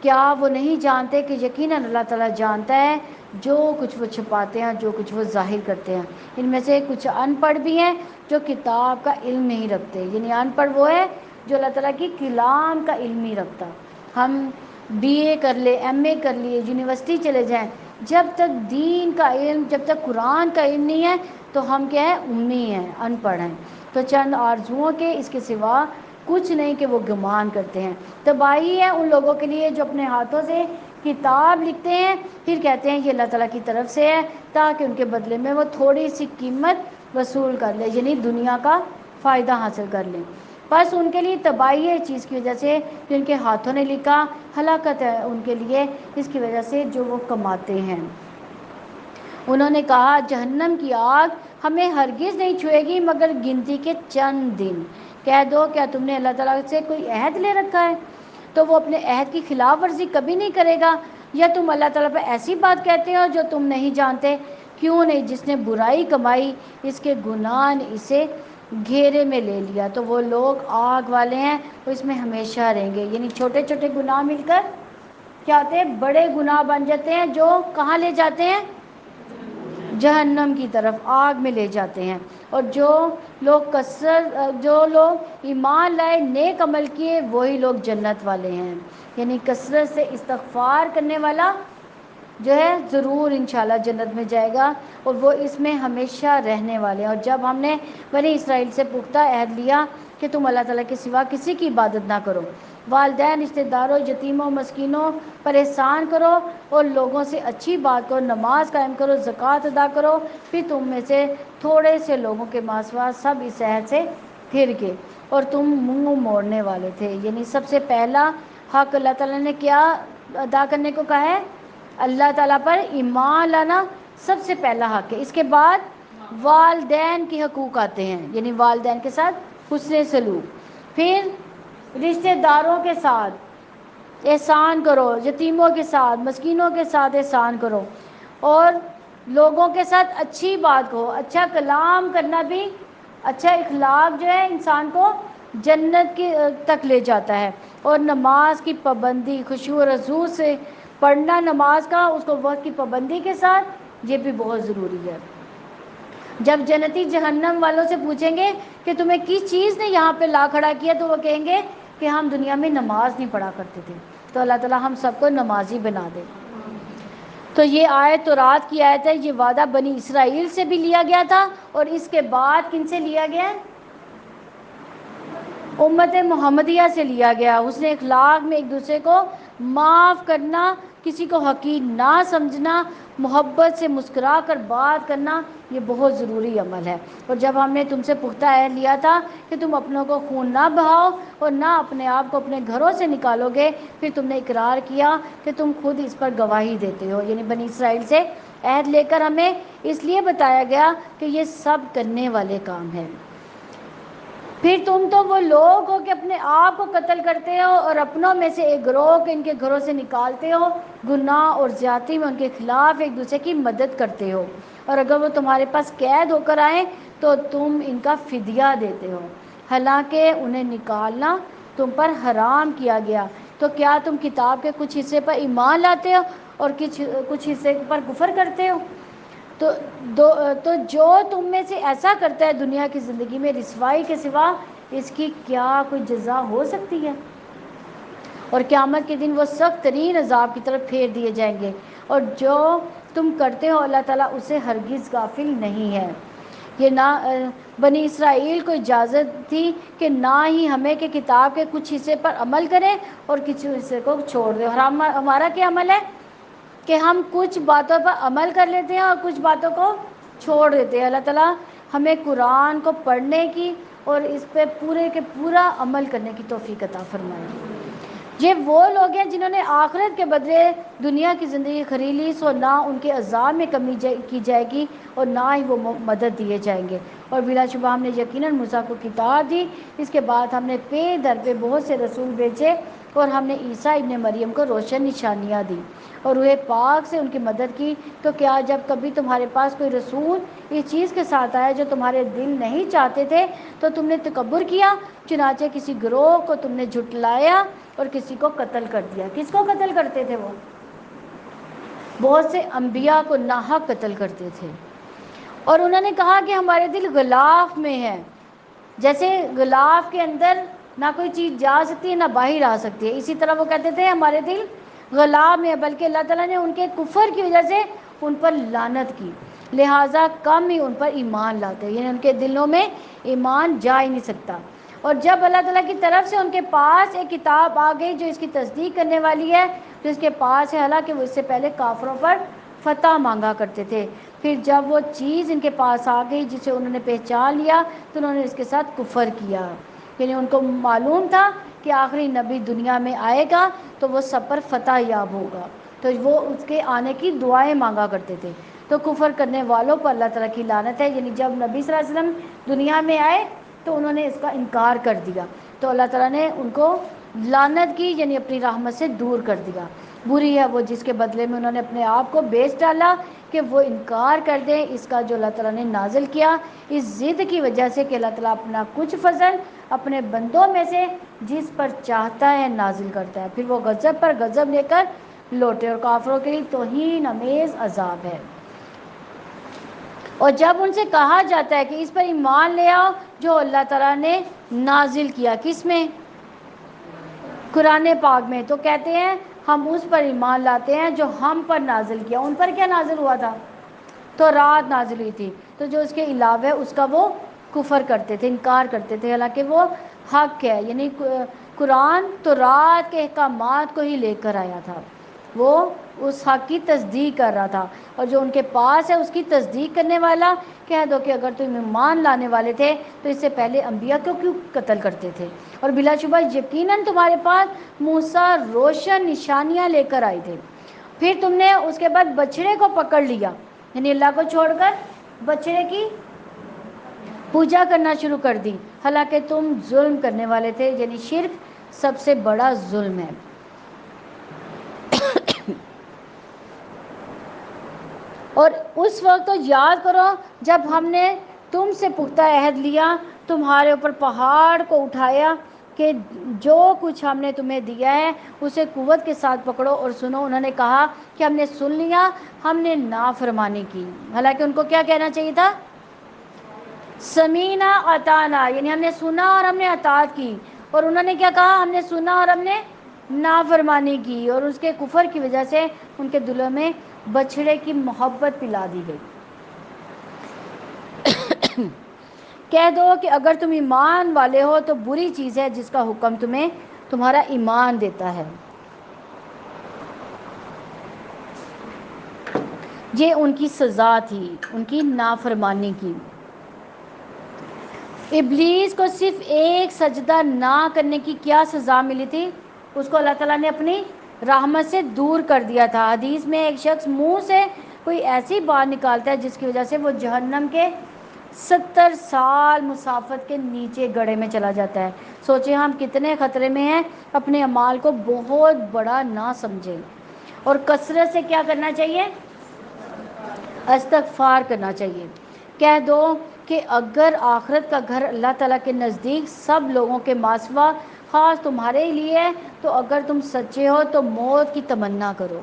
کیا وہ نہیں جانتے کہ یقیناً اللہ تعالیٰ جانتا ہے جو کچھ وہ چھپاتے ہیں، جو کچھ وہ ظاہر کرتے ہیں۔ ان میں سے کچھ ان پڑھ بھی ہیں جو کتاب کا علم نہیں رکھتے، یعنی ان پڑھ وہ ہے جو اللہ تعالیٰ کی کلام کا علم نہیں رکھتا۔ ہم BA کر لے، MA کر لیے، یونیورسٹی چلے جائیں، جب تک دین کا علم، جب تک قرآن کا علم نہیں ہے تو ہم کیا ہیں؟ امی ہیں، ان پڑھ ہیں، تو چند آرزوؤں کے اس کے سوا کچھ نہیں کہ وہ گمان کرتے ہیں۔ تباہی ہے ان لوگوں کے لیے جو اپنے ہاتھوں سے کتاب لکھتے ہیں، پھر کہتے ہیں یہ اللہ تعالیٰ کی طرف سے ہے، تاکہ ان کے بدلے میں وہ تھوڑی سی قیمت وصول کر لے، یعنی دنیا کا فائدہ حاصل کر لیں۔ بس ان کے لیے تباہی ہے اس چیز کی وجہ سے جن کے ہاتھوں نے لکھا، ہلاکت ہے ان کے لیے اس کی وجہ سے جو وہ کماتے ہیں۔ انہوں نے کہا جہنم کی آگ ہمیں ہرگز نہیں چھوئے گی مگر گنتی کے چند دن۔ کہہ دو کیا تم نے اللہ تعالیٰ سے کوئی عہد لے رکھا ہے تو وہ اپنے عہد کی خلاف ورزی کبھی نہیں کرے گا، یا تم اللہ تعالیٰ پہ ایسی بات کہتے ہو جو تم نہیں جانتے؟ کیوں نہیں، جس نے برائی کمائی اس کے گناہ نے اسے گھیرے میں لے لیا، تو وہ لوگ آگ والے ہیں، وہ اس میں ہمیشہ رہیں گے۔ یعنی چھوٹے چھوٹے گناہ مل کر کیا ہوتے ہیں؟ بڑے گناہ بن جاتے ہیں، جو کہاں لے جاتے ہیں؟ جہنم کی طرف، آگ میں لے جاتے ہیں۔ اور جو لوگ ایمان لائے، نیک عمل کیے، وہی لوگ جنت والے ہیں۔ یعنی کثرت سے استغفار کرنے والا جو ہے ضرور انشاءاللہ جنت میں جائے گا، اور وہ اس میں ہمیشہ رہنے والے ہیں۔ اور جب ہم نے بنی اسرائیل سے پختہ عہد لیا کہ تم اللہ تعالیٰ کے سوا کسی کی عبادت نہ کرو، والدین، رشتہ داروں، یتیموں، مسکینوں پر احسان کرو، اور لوگوں سے اچھی بات کرو، نماز قائم کرو، زکوٰۃ ادا کرو، پھر تم میں سے تھوڑے سے لوگوں کے ماسوا سب اس عہد سے پھر گئے اور تم منہ موڑنے والے تھے۔ یعنی سب سے پہلا حق اللہ تعالیٰ نے کیا ادا کرنے کو کہا ہے؟ اللہ تعالیٰ پر ایمان لانا سب سے پہلا حق ہے۔ اس کے بعد والدین کے حقوق آتے ہیں، یعنی والدین کے ساتھ حسن سلوک، پھر رشتہ داروں کے ساتھ احسان کرو، یتیموں کے ساتھ، مسکینوں کے ساتھ احسان کرو، اور لوگوں کے ساتھ اچھی بات کہو۔ اچھا کلام کرنا بھی، اچھا اخلاق جو ہے انسان کو جنت کی تک لے جاتا ہے۔ اور نماز کی پابندی، خشوع و خضوع سے پڑھنا نماز کا، اس کو وقت کی پابندی کے ساتھ، یہ بھی بہت ضروری ہے۔ جب جنتی جہنم والوں سے پوچھیں گے کہ تمہیں کس چیز نے یہاں پہ لا کھڑا کیا، تو وہ کہیں گے کہ ہم دنیا میں نماز نہیں پڑھا کرتے تھے۔ تو اللہ تعالیٰ ہم سب کو نمازی بنا دے۔ تو یہ آیت تورات کی آیت ہے، یہ وعدہ بنی اسرائیل سے بھی لیا گیا تھا، اور اس کے بعد کن سے لیا گیا ہے؟ امت محمدیہ سے لیا گیا۔ حسن اخلاق میں ایک دوسرے کو معاف کرنا، کسی کو حقیر نہ سمجھنا، محبت سے مسکرا کر بات کرنا، یہ بہت ضروری عمل ہے۔ اور جب ہم نے تم سے پختہ عہد لیا تھا کہ تم اپنوں کو خون نہ بہاؤ اور نہ اپنے آپ کو اپنے گھروں سے نکالو گے، پھر تم نے اقرار کیا کہ تم خود اس پر گواہی دیتے ہو۔ یعنی بنی اسرائیل سے عہد لے کر ہمیں اس لیے بتایا گیا کہ یہ سب کرنے والے کام ہیں۔ پھر تم تو وہ لوگ ہو کہ اپنے آپ کو قتل کرتے ہو اور اپنوں میں سے ایک گروہ کو ان کے گھروں سے نکالتے ہو، گناہ اور زیادتی میں ان کے خلاف ایک دوسرے کی مدد کرتے ہو، اور اگر وہ تمہارے پاس قید ہو کر آئیں تو تم ان کا فدیہ دیتے ہو، حالانکہ انہیں نکالنا تم پر حرام کیا گیا۔ تو کیا تم کتاب کے کچھ حصے پر ایمان لاتے ہو اور کچھ حصے پر کفر کرتے ہو؟ تو جو تم میں سے ایسا کرتا ہے دنیا کی زندگی میں رسوائی کے سوا اس کی کیا کوئی جزا ہو سکتی ہے؟ اور قیامت کے دن وہ سخت ترین عذاب کی طرف پھیر دیے جائیں گے، اور جو تم کرتے ہو اللہ تعالیٰ اسے ہرگز غافل نہیں ہے۔ یہ نہ بنی اسرائیل کو اجازت تھی کہ نہ ہی ہمیں کہ کتاب کے کچھ حصے پر عمل کریں اور کچھ حصے کو چھوڑ دیں۔ اور ہمارا کیا عمل ہے کہ ہم کچھ باتوں پر عمل کر لیتے ہیں اور کچھ باتوں کو چھوڑ دیتے ہیں۔ اللہ تعالیٰ ہمیں قرآن کو پڑھنے کی اور اس پہ پورے کے پورا عمل کرنے کی توفیق عطا فرمائے۔ یہ وہ لوگ ہیں جنہوں نے آخرت کے بدلے دنیا کی زندگی خرید لی، سو نہ ان کے عذاب میں کمی کی جائے گی اور نہ ہی وہ مدد دیے جائیں گے۔ اور بلا شبہ ہم نے یقیناً موسیٰ کو کتاب دی، اس کے بعد ہم نے پے در پہ بہت سے رسول بھیجے، اور ہم نے عیسیٰ ابن مریم کو روشن نشانیاں دی اور روح پاک سے ان کی مدد کی۔ تو کیا جب کبھی تمہارے پاس کوئی رسول اس چیز کے ساتھ آیا جو تمہارے دل نہیں چاہتے تھے تو تم نے تکبر کیا؟ چنانچہ کسی گروہ کو تم نے جھٹلایا اور کسی کو قتل کر دیا۔ کس کو قتل کرتے تھے؟ وہ بہت سے انبیاء کو ناحق قتل کرتے تھے، اور انہوں نے کہا کہ ہمارے دل غلاف میں ہے، جیسے غلاف کے اندر نہ کوئی چیز جا سکتی ہے نہ باہر آ سکتی ہے، اسی طرح وہ کہتے تھے ہمارے دل غلاف میں ہے، بلکہ اللہ تعالیٰ نے ان کے کفر کی وجہ سے ان پر لعنت کی۔ لہٰذا کم ہی ان پر ایمان لاتے، یعنی ان کے دلوں میں ایمان جا ہی نہیں سکتا۔ اور جب اللہ تعالیٰ کی طرف سے ان کے پاس ایک کتاب آ گئی جو اس کی تصدیق کرنے والی ہے، جو اس کے پاس ہے، حالانکہ وہ اس سے پہلے کافروں پر فتح مانگا کرتے تھے، پھر جب وہ چیز ان کے پاس آ گئی جسے انہوں نے پہچان لیا تو انہوں نے اس کے ساتھ کفر کیا، یعنی ان کو معلوم تھا کہ آخری نبی دنیا میں آئے گا تو وہ سب پر فتح یاب ہوگا، تو وہ اس کے آنے کی دعائیں مانگا کرتے تھے۔ تو کفر کرنے والوں پر اللہ تعالیٰ کی لعنت ہے، یعنی جب نبی صلی اللہ علیہ وسلم دنیا میں آئے تو انہوں نے اس کا انکار کر دیا، تو اللہ تعالیٰ نے ان کو لعنت کی، یعنی اپنی رحمت سے دور کر دیا۔ بری ہے وہ جس کے بدلے میں انہوں نے اپنے آپ کو بیچ ڈالا کہ وہ انکار کر دیں اس کا جو اللہ تعالیٰ نے نازل کیا، اس ضد کی وجہ سے کہ اللہ تعالیٰ اپنا کچھ فضل اپنے بندوں میں سے جس پر چاہتا ہے نازل کرتا ہے، پھر وہ غضب پر غضب لے کر لوٹے، اور کافروں کے لیے توہین امیز عذاب ہے۔ اور جب ان سے کہا جاتا ہے کہ اس پر ایمان لے آؤ جو اللہ تعالیٰ نے نازل کیا، کس میں؟ قرآن پاک میں، تو کہتے ہیں ہم اس پر ایمان لاتے ہیں جو ہم پر نازل کیا۔ ان پر کیا نازل ہوا تھا؟ تو رات نازل ہوئی تھی، تو جو اس کے علاوہ اس کا وہ کفر کرتے تھے، انکار کرتے تھے، حالانکہ وہ حق ہے، یعنی قرآن تو رات کے احکامات کو ہی لے کر آیا تھا، وہ اس حق کی تصدیق کر رہا تھا، اور جو ان کے پاس ہے اس کی تصدیق کرنے والا کہہ دو کہ اگر تم ایمان لانے والے تھے تو اس سے پہلے انبیاء کو کیوں قتل کرتے تھے، اور بلا شبہ یقیناً تمہارے پاس موسیٰ روشن نشانیاں لے کر آئے تھے، پھر تم نے اس کے بعد بچڑے کو پکڑ لیا، یعنی اللہ کو چھوڑ کر بچڑے کی پوجا کرنا شروع کر دی، حالانکہ تم ظلم کرنے والے تھے، یعنی شرک سب سے بڑا ظلم ہے۔ اور اس وقت تو یاد کرو جب ہم نے تم سے پختہ عہد لیا، تمہارے اوپر پہاڑ کو اٹھایا کہ جو کچھ ہم نے تمہیں دیا ہے اسے قوت کے ساتھ پکڑو اور سنو۔ انہوں نے کہا کہ ہم نے سن لیا، ہم نے نافرمانی کی، حالانکہ ان کو کیا کہنا چاہیے تھا؟ سمینا اطاعنا، یعنی ہم نے سنا اور ہم نے اطاعت کی، اور انہوں نے کیا کہا؟ ہم نے سنا اور ہم نے نافرمانی کی، اور اس کے کفر کی وجہ سے ان کے دلوں میں بچھڑے کی محبت پلا دی گئی۔ کہہ دو کہ اگر تم ایمان والے ہو تو بری چیز ہے جس کا حکم تمہیں تمہارا ایمان دیتا ہے۔ یہ ان کی سزا تھی، ان کی نافرمانی کی۔ ابلیس کو صرف ایک سجدہ نہ کرنے کی کیا سزا ملی تھی؟ اس کو اللہ تعالیٰ نے اپنی رحمت سے دور کر دیا تھا۔ حدیث میں ایک شخص منہ سے کوئی ایسی بات نکالتا ہے جس کی وجہ سے وہ جہنم کے 70 سال مسافت کے نیچے گڑھے میں چلا جاتا ہے۔ سوچیں ہم کتنے خطرے میں ہیں، اپنے اعمال کو بہت بڑا نہ سمجھیں، اور کثرت سے کیا کرنا چاہیے؟ استغفار کرنا چاہیے۔ کہہ دو کہ اگر آخرت کا گھر اللہ تعالیٰ کے نزدیک سب لوگوں کے ماسوا خاص تمہارے لیے ہے تو اگر تم سچے ہو تو موت کی تمنا کرو،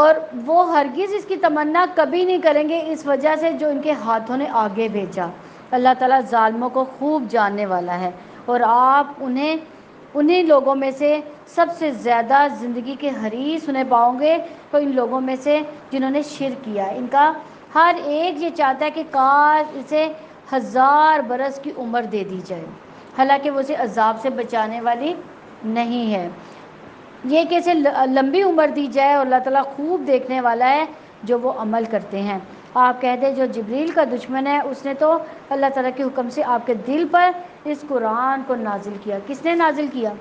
اور وہ ہرگز اس کی تمنا کبھی نہیں کریں گے اس وجہ سے جو ان کے ہاتھوں نے آگے بھیجا۔ اللہ تعالیٰ ظالموں کو خوب جاننے والا ہے، اور آپ انہیں لوگوں میں سے سب سے زیادہ زندگی کے حریص انہیں پاؤ گے تو ان لوگوں میں سے جنہوں نے شرک کیا۔ ان کا ہر ایک یہ چاہتا ہے کہ کاش اسے 1000 برس کی عمر دے دی جائے، حالانکہ وہ اسے عذاب سے بچانے والی نہیں ہے۔ یہ کہ اسے لمبی عمر دی جائے، اور اللہ تعالیٰ خوب دیکھنے والا ہے جو وہ عمل کرتے ہیں۔ آپ کہہ دیں جو جبریل کا دشمن ہے اس نے تو اللہ تعالیٰ کے حکم سے آپ کے دل پر اس قرآن کو نازل کیا۔ کس نے نازل کیا؟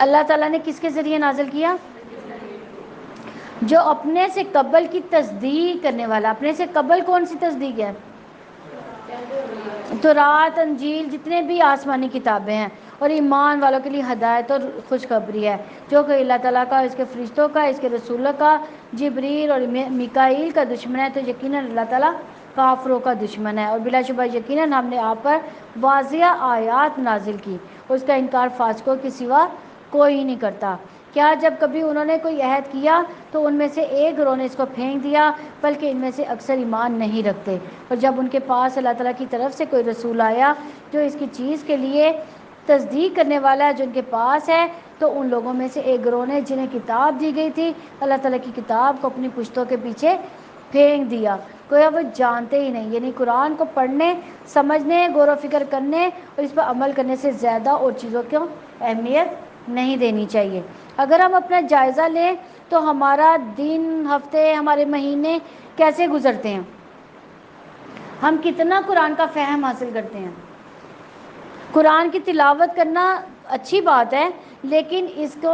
اللہ تعالیٰ نے کس کے ذریعے نازل کیا؟ جو اپنے سے قبل کی تصدیق کرنے والا۔ اپنے سے قبل کون سی تصدیق ہے؟ تورات، انجیل، جتنے بھی آسمانی کتابیں ہیں، اور ایمان والوں کے لیے ہدایت اور خوشخبری ہے، جو کہ اللہ تعالیٰ کا، اس کے فرشتوں کا، اس کے رسولوں کا، جبریل اور میکائیل کا دشمن ہے، تو یقیناً اللہ تعالیٰ کافروں کا دشمن ہے، اور بلا شبہ یقیناً ہم نے آپ پر واضح آیات نازل کی، اس کا انکار فاسقوں کے سوا کوئی نہیں کرتا۔ کیا جب کبھی انہوں نے کوئی عہد کیا تو ان میں سے ایک گروہ نے اس کو پھینک دیا، بلکہ ان میں سے اکثر ایمان نہیں رکھتے، اور جب ان کے پاس اللہ تعالیٰ کی طرف سے کوئی رسول آیا جو اس کی چیز کے لیے تصدیق کرنے والا ہے جو ان کے پاس ہے، تو ان لوگوں میں سے ایک گروہ نے جنہیں کتاب دی گئی تھی اللہ تعالیٰ کی کتاب کو اپنی پشتوں کے پیچھے پھینک دیا، گویا وہ جانتے ہی نہیں. یعنی قرآن کو پڑھنے، سمجھنے، غور و فکر کرنے اور اس پر عمل کرنے سے زیادہ اور چیزوں کو اہمیت نہیں دینی چاہیے. اگر ہم اپنا جائزہ لیں تو ہمارا دن، ہفتے، ہمارے مہینے کیسے گزرتے ہیں، ہم کتنا قرآن کا فہم حاصل کرتے ہیں. قرآن کی تلاوت کرنا اچھی بات ہے، لیکن اس کو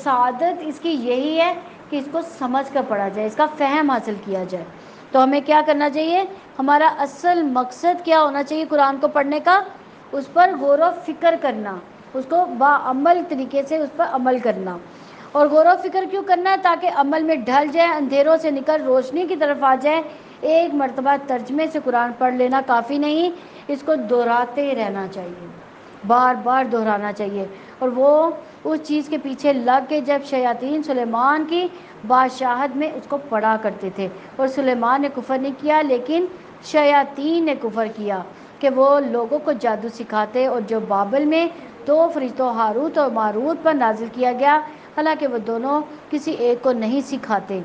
سعادت اس کی یہی ہے کہ اس کو سمجھ کر پڑھا جائے، اس کا فہم حاصل کیا جائے. تو ہمیں کیا کرنا چاہیے، ہمارا اصل مقصد کیا ہونا چاہیے قرآن کو پڑھنے کا، اس پر غور و فکر کرنا، اس کو باعمل طریقے سے اس پر عمل کرنا. اور غور و فکر کیوں کرنا ہے، تاکہ عمل میں ڈھل جائے، اندھیروں سے نکل روشنی کی طرف آ جائے. ایک مرتبہ ترجمے سے قرآن پڑھ لینا کافی نہیں، اس کو دہراتے رہنا چاہیے، بار بار دہرانا چاہیے. اور وہ اس چیز کے پیچھے لگ کے جب شیاطین سلیمان کی بادشاہت میں اس کو پڑھا کرتے تھے، اور سلیمان نے کفر نہیں کیا لیکن شیاطین نے کفر کیا کہ وہ لوگوں کو جادو سکھاتے. اور جو بابل میں دو فرشتوں ہاروت اور ماروت پر نازل کیا گیا، حالانکہ وہ دونوں کسی ایک کو نہیں سکھاتے،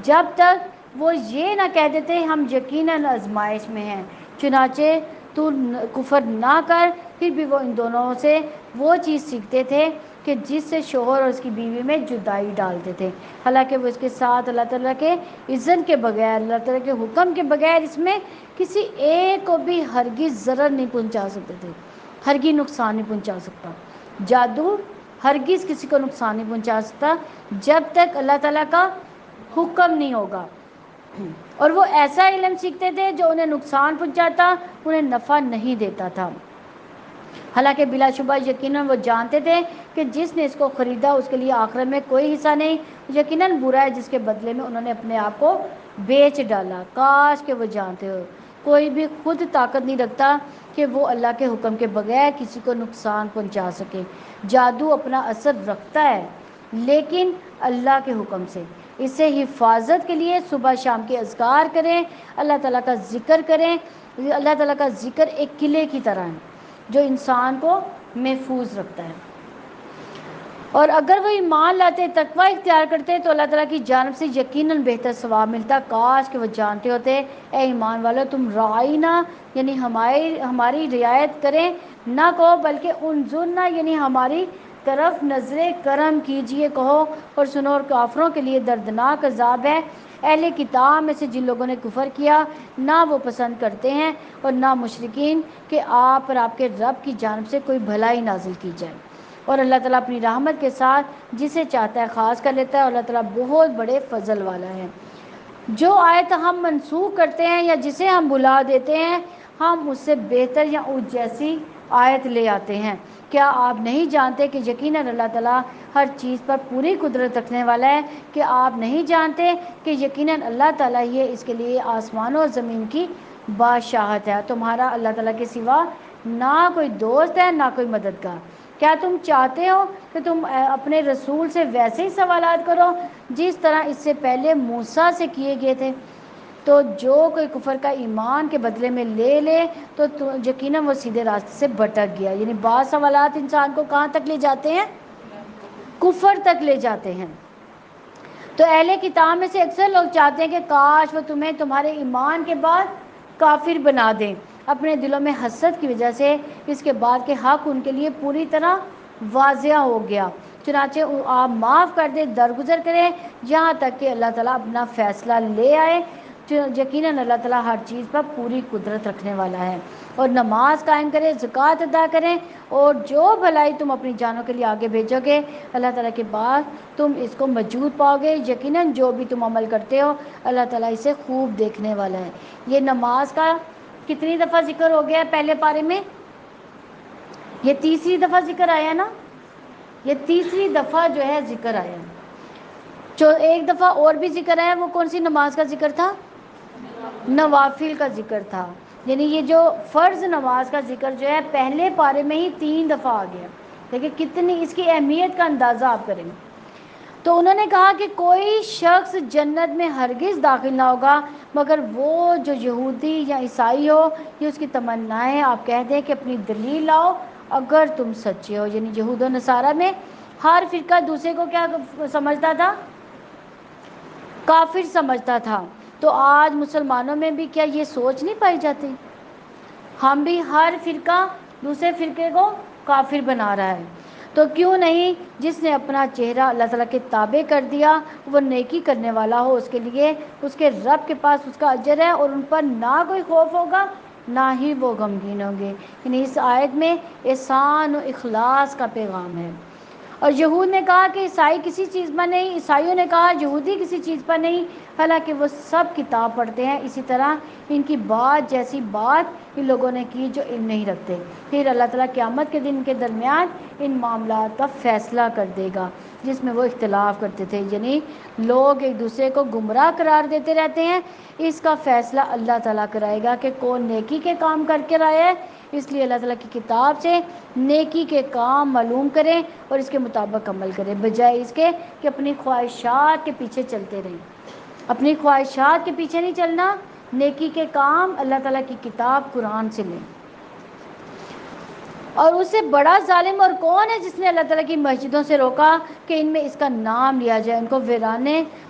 جب تک وہ یہ نہ کہہ دیتے ہم یقیناً آزمائش میں ہیں. چنانچہ تو کفر نہ کر. پھر بھی وہ ان دونوں سے وہ چیز سیکھتے تھے کہ جس سے شوہر اور اس کی بیوی میں جدائی ڈالتے تھے، حالانکہ وہ اس کے ساتھ اللہ تعالیٰ کے اذن کے بغیر، اللہ تعالیٰ کے حکم کے بغیر اس میں کسی ایک کو بھی ہرگز ضرر نہیں پہنچا سکتے تھے، ہرگز نقصان نہیں پہنچا سکتا. جادو ہرگز کسی کو نقصان نہیں پہنچا سکتا جب تک اللہ تعالیٰ کا حکم نہیں ہوگا. اور وہ ایسا علم سیکھتے تھے جو انہیں نقصان پہنچاتا، انہیں نفع نہیں دیتا تھا. حالانکہ بلا شبہ یقیناً وہ جانتے تھے کہ جس نے اس کو خریدا اس کے لیے آخرت میں کوئی حصہ نہیں. یقیناً برا ہے جس کے بدلے میں انہوں نے اپنے آپ کو بیچ ڈالا. کاش کہ وہ جانتے ہو. کوئی بھی خود طاقت نہیں رکھتا کہ وہ اللہ کے حکم کے بغیر کسی کو نقصان پہنچا سکے. جادو اپنا اثر رکھتا ہے لیکن اللہ کے حکم سے. اس سے حفاظت کے لیے صبح شام کے اذکار کریں، اللہ تعالیٰ کا ذکر کریں. اللہ تعالیٰ کا ذکر ایک قلعے کی طرح ہے جو انسان کو محفوظ رکھتا ہے. اور اگر وہ ایمان لاتے، تقوی اختیار کرتے تو اللہ تعالیٰ کی جانب سے یقیناً بہتر ثواب ملتا. کاش کہ وہ جانتے ہوتے. اے ایمان والو، تم رائنا یعنی ہماری رعایت کریں نہ کہو، بلکہ انظرنا یعنی ہماری طرف نظر کرم کیجئے کہو. اور سنو، اور کافروں کے لیے دردناک عذاب ہے. اہل کتاب میں سے جن لوگوں نے کفر کیا، نہ وہ پسند کرتے ہیں اور نہ مشرکین کہ آپ اور آپ کے رب کی جانب سے کوئی بھلائی نازل کی جائے. اور اللہ تعالیٰ اپنی رحمت کے ساتھ جسے چاہتا ہے خاص کر لیتا ہے، اور اللہ تعالیٰ بہت بڑے فضل والا ہے. جو آیت ہم منسوخ کرتے ہیں یا جسے ہم بھلا دیتے ہیں، ہم اس سے بہتر یا اس جیسی آیت لے آتے ہیں. کیا آپ نہیں جانتے کہ یقیناً اللہ تعالیٰ ہر چیز پر پوری قدرت رکھنے والا ہے؟ کہ آپ نہیں جانتے کہ یقیناً اللہ تعالیٰ ہی اس کے لیے آسمانوں اور زمین کی بادشاہت ہے. تمہارا اللہ تعالیٰ کے سوا نہ کوئی دوست ہے نہ کوئی مددگار. کیا تم چاہتے ہو کہ تم اپنے رسول سے ویسے ہی سوالات کرو جس طرح اس سے پہلے موسیٰ سے کیے گئے تھے؟ تو جو کوئی کفر کا ایمان کے بدلے میں لے لے تو یقیناً وہ سیدھے راستے سے بھٹک گیا. یعنی بعض سوالات انسان کو کہاں تک لے جاتے ہیں؟ کفر تک لے جاتے ہیں. تو اہل کتاب میں سے اکثر لوگ چاہتے ہیں کہ کاش وہ تمہیں تمہارے ایمان کے بعد کافر بنا دیں، اپنے دلوں میں حسد کی وجہ سے. اس کے بعد کہ حق ان کے لیے پوری طرح واضح ہو گیا. چنانچہ آپ معاف کر دیں، درگزر کریں یہاں تک کہ اللہ تعالیٰ اپنا فیصلہ لے آئے. یقیناً اللہ تعالیٰ ہر چیز پر پوری قدرت رکھنے والا ہے. اور نماز قائم کریں، زکوٰۃ ادا کریں، اور جو بھلائی تم اپنی جانوں کے لیے آگے بھیجو گے اللہ تعالیٰ کے بعد تم اس کو موجود پاؤ گے. یقیناً جو بھی تم عمل کرتے ہو اللہ تعالیٰ اسے خوب دیکھنے والا ہے. یہ نماز کا کتنی دفعہ ذکر ہو گیا ہے پہلے پارے میں؟ یہ تیسری دفعہ ذکر آیا نا؟ یہ تیسری دفعہ جو ہے ذکر آیا. جو ایک دفعہ اور بھی ذکر آیا وہ کون سی نماز کا ذکر تھا؟ نوافل کا ذکر تھا. یعنی یہ جو فرض نماز کا ذکر جو ہے پہلے پارے میں ہی 3 دفعہ آ گیا. دیکھیں کتنی اس کی اہمیت کا اندازہ آپ کریں. تو انہوں نے کہا کہ کوئی شخص جنت میں ہرگز داخل نہ ہوگا مگر وہ جو یہودی یا عیسائی ہو. یہ اس کی تمنائیں. آپ کہہ دیں کہ اپنی دلیل لاؤ اگر تم سچے ہو. یعنی یہود و نصارہ میں ہر فرقہ دوسرے کو کیا سمجھتا تھا؟ کافر سمجھتا تھا. تو آج مسلمانوں میں بھی کیا یہ سوچ نہیں پائی جاتی؟ ہم بھی ہر فرقہ دوسرے فرقے کو کافر بنا رہا ہے، تو کیوں نہیں جس نے اپنا چہرہ اللہ تعالیٰ کے تابع کر دیا وہ نیکی کرنے والا ہو، اس کے لیے اس کے رب کے پاس اس کا اجر ہے، اور ان پر نہ کوئی خوف ہوگا نہ ہی وہ غمگین ہوں گے۔ یعنی اس آیت میں احسان و اخلاص کا پیغام ہے۔ اور یہود نے کہا کہ عیسائی کسی چیز پر نہیں، عیسائیوں نے کہا یہودی کسی چیز پر نہیں، حالانکہ وہ سب کتاب پڑھتے ہیں۔ اسی طرح ان کی بات جیسی بات ان لوگوں نے کی جو علم نہیں رکھتے۔ پھر اللہ تعالیٰ قیامت کے دن کے درمیان ان معاملات کا فیصلہ کر دے گا جس میں وہ اختلاف کرتے تھے، یعنی لوگ ایک دوسرے کو گمراہ قرار دیتے رہتے ہیں، اس کا فیصلہ اللہ تعالیٰ کرائے گا کہ کون نیکی کے کام کر کے آیا ہے۔ اس لیے اللہ تعالیٰ کی کتاب سے نیکی کے کام معلوم کریں اور اس کے مطابق عمل کریں، بجائے اس کے کہ اپنی خواہشات کے پیچھے چلتے رہیں۔ اپنی خواہشات کے پیچھے نہیں چلنا، نیکی کے کام اللہ تعالیٰ کی کتاب قرآن سے لیں۔ اور اس سے بڑا ظالم اور کون ہے جس نے اللہ تعالیٰ کی مسجدوں سے روکا کہ ان میں اس کا نام لیا جائے، ان کو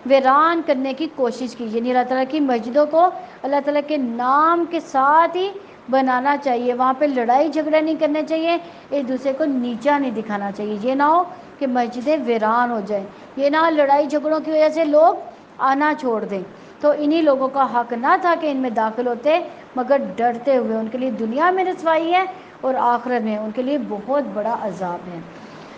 ویران کرنے کی کوشش کی۔ یعنی اللہ تعالیٰ کی مسجدوں کو اللہ تعالیٰ کے نام کے ساتھ ہی بنانا چاہیے، وہاں پہ لڑائی جھگڑا نہیں کرنا چاہیے، ایک دوسرے کو نیچا نہیں دکھانا چاہیے۔ یہ نہ ہو کہ مسجدیں ویران ہو جائیں، یہ نہ لڑائی جھگڑوں کی وجہ سے لوگ آنا چھوڑ دیں۔ تو انہی لوگوں کا حق نہ تھا کہ ان میں داخل ہوتے، مگر ڈرتے ہوئے، ان کے لیے دنیا میں رسوائی ہے اور آخرت میں ان کے لیے بہت بڑا عذاب ہے۔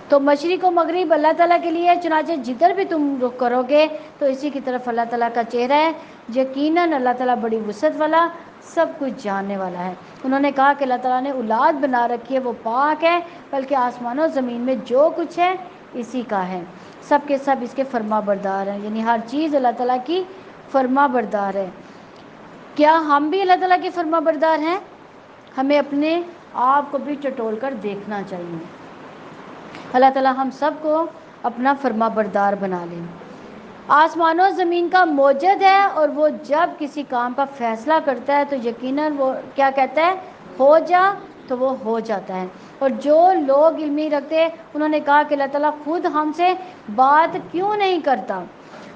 تو مشرق و مغرب اللہ تعالیٰ کے لیے، چنانچہ جدھر بھی تم رخ کرو گے تو اسی کی طرف اللہ تعالیٰ کا چہرہ ہے۔ یقیناً اللہ تعالیٰ بڑی وسعت والا، سب کچھ جاننے والا ہے۔ انہوں نے کہا کہ اللہ تعالیٰ نے اولاد بنا رکھی ہے، وہ پاک ہے، بلکہ آسمان و زمین میں جو کچھ ہے اسی کا ہے، سب کے سب اس کے فرما بردار ہیں۔ یعنی ہر چیز اللہ تعالیٰ کی فرما بردار ہے۔ کیا ہم بھی اللہ تعالیٰ کے فرما بردار ہیں؟ ہمیں اپنے آپ کو بھی ٹٹول کر دیکھنا چاہیے۔ اللہ تعالیٰ ہم سب کو اپنا فرما بردار بنا لیں۔ آسمان و زمین کا موجد ہے، اور وہ جب کسی کام کا فیصلہ کرتا ہے تو یقیناً وہ کیا کہتا ہے؟ ہو جا، تو وہ ہو جاتا ہے۔ اور جو لوگ علم نہیں رکھتے انہوں نے کہا کہ اللہ تعالیٰ خود ہم سے بات کیوں نہیں کرتا،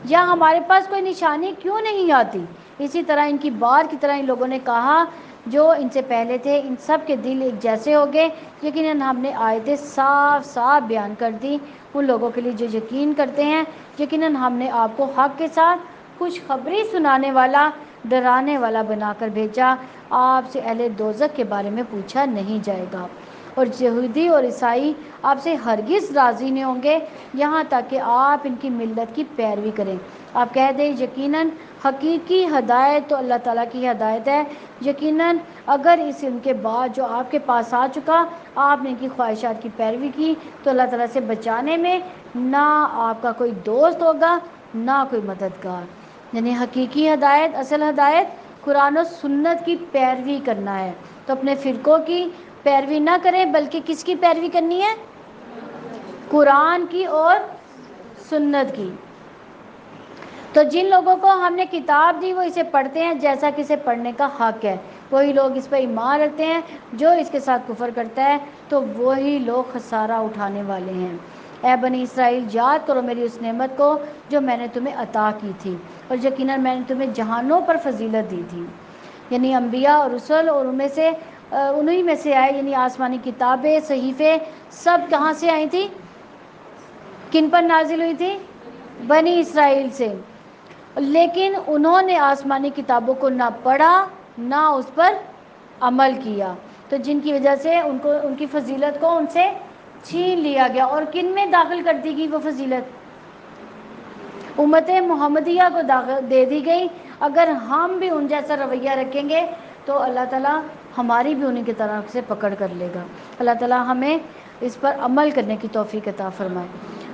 یا ہمارے پاس کوئی نشانی کیوں نہیں آتی؟ اسی طرح ان کی بات کی طرح ان لوگوں نے کہا جو ان سے پہلے تھے، ان سب کے دل ایک جیسے ہو گئے۔ یقیناً ہم نے آیتیں صاف صاف بیان کر دی ان لوگوں کے لیے جو یقین کرتے ہیں۔ یقیناً ہم نے آپ کو حق کے ساتھ خوشخبری سنانے والا، ڈرانے والا بنا کر بھیجا، آپ سے اہل دوزخ کے بارے میں پوچھا نہیں جائے گا، اور یہودی اور عیسائی آپ سے ہرگز راضی نہیں ہوں گے یہاں تک کہ آپ ان کی ملت کی پیروی کریں۔ آپ کہہ دیں یقیناً حقیقی ہدایت تو اللہ تعالیٰ کی ہدایت ہے۔ یقیناً اگر اس ان کے بعد جو آپ کے پاس آ چکا آپ نے ان کی خواہشات کی پیروی کی تو اللہ تعالیٰ سے بچانے میں نہ آپ کا کوئی دوست ہوگا نہ کوئی مددگار۔ یعنی حقیقی ہدایت، اصل ہدایت قرآن و سنت کی پیروی کرنا ہے۔ تو اپنے فرقوں کی پیروی نہ کریں بلکہ کس کی پیروی کرنی ہے؟ قرآن کی اور سنت کی۔ تو جن لوگوں کو ہم نے کتاب دی وہ اسے پڑھتے ہیں جیسا کہ اسے پڑھنے کا حق ہے، وہی لوگ اس پر ایمان رکھتے ہیں۔ جو اس کے ساتھ کفر کرتا ہے تو وہی لوگ خسارہ اٹھانے والے ہیں۔ اے بنی اسرائیل، یاد کرو میری اس نعمت کو جو میں نے تمہیں عطا کی تھی، اور یقیناً میں نے تمہیں جہانوں پر فضیلت دی تھی۔ یعنی انبیاء اور رسل، اور انہی میں سے آئے، یعنی آسمانی کتابیں، صحیفے سب کہاں سے آئی تھی؟ کن پر نازل ہوئی تھی؟ بنی اسرائیل سے۔ لیکن انہوں نے آسمانی کتابوں کو نہ پڑھا نہ اس پر عمل کیا، تو جن کی وجہ سے ان کی فضیلت کو ان سے چھین لیا گیا۔ اور کن میں داخل کر دی گئی وہ فضیلت؟ امت محمدیہ کو دے دی گئی۔ اگر ہم بھی ان جیسا رویہ رکھیں گے تو اللہ تعالیٰ ہماری بھی انہیں کی طرف سے پکڑ کر لے گا۔ اللہ تعالیٰ ہمیں اس پر عمل کرنے کی توفیق عطا فرمائے۔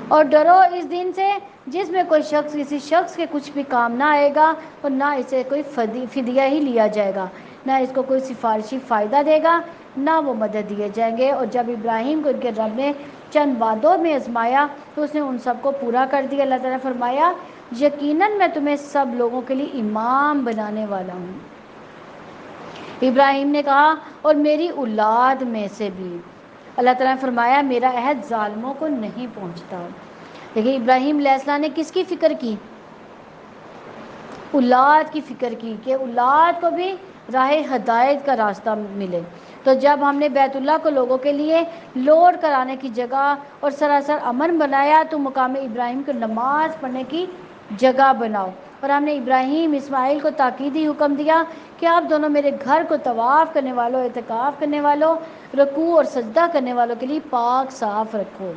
اور ڈرو اس دن سے جس میں کوئی شخص کسی شخص کے کچھ بھی کام نہ آئے گا، اور نہ اسے کوئی فدیہ ہی لیا جائے گا، نہ اس کو کوئی سفارشی فائدہ دے گا، نہ وہ مدد دیے جائیں گے۔ اور جب ابراہیم کو ان کے رب نے چند وعدوں میں آزمایا تو اس نے ان سب کو پورا کر دیا۔ اللہ تعالیٰ نے فرمایا یقیناً میں تمہیں سب لوگوں کے لیے امام بنانے والا ہوں۔ ابراہیم نے کہا اور میری اولاد میں سے بھی۔ اللہ تعالیٰ نے فرمایا میرا عہد ظالموں کو نہیں پہنچتا۔ لیکن ابراہیم علیہ السلام نے کس کی فکر کی؟ اولاد کی فکر کی کہ اولاد کو بھی راہ ہدایت کا راستہ ملے. تو جب ہم نے بیت اللہ کو لوگوں کے لیے لوٹ کر آنے کی جگہ اور سراسر امن بنایا تو مقام ابراہیم کو نماز پڑھنے کی جگہ بناؤ. اور ہم نے ابراہیم اسماعیل کو تاکیدی حکم دیا کہ آپ دونوں میرے گھر کو طواف کرنے والوں، اعتکاف کرنے والوں، رکوع اور سجدہ کرنے والوں کے لیے پاک صاف رکھو.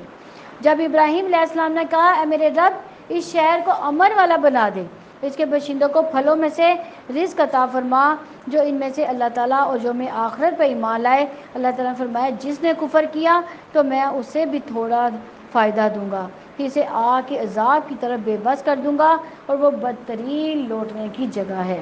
جب ابراہیم علیہ السلام نے کہا اے میرے رب اس شہر کو امن والا بنا دے، اس کے باشندوں کو پھلوں میں سے رزق عطا فرما جو ان میں سے اللہ تعالیٰ اور جو میں آخرت پہ ایمان لائے. اللہ تعالیٰ نے فرمایا جس نے کفر کیا تو میں اسے بھی تھوڑا فائدہ دوں گا، اسے آگ کے عذاب کی طرف بے بس کر دوں گا اور وہ بدترین لوٹنے کی جگہ ہے.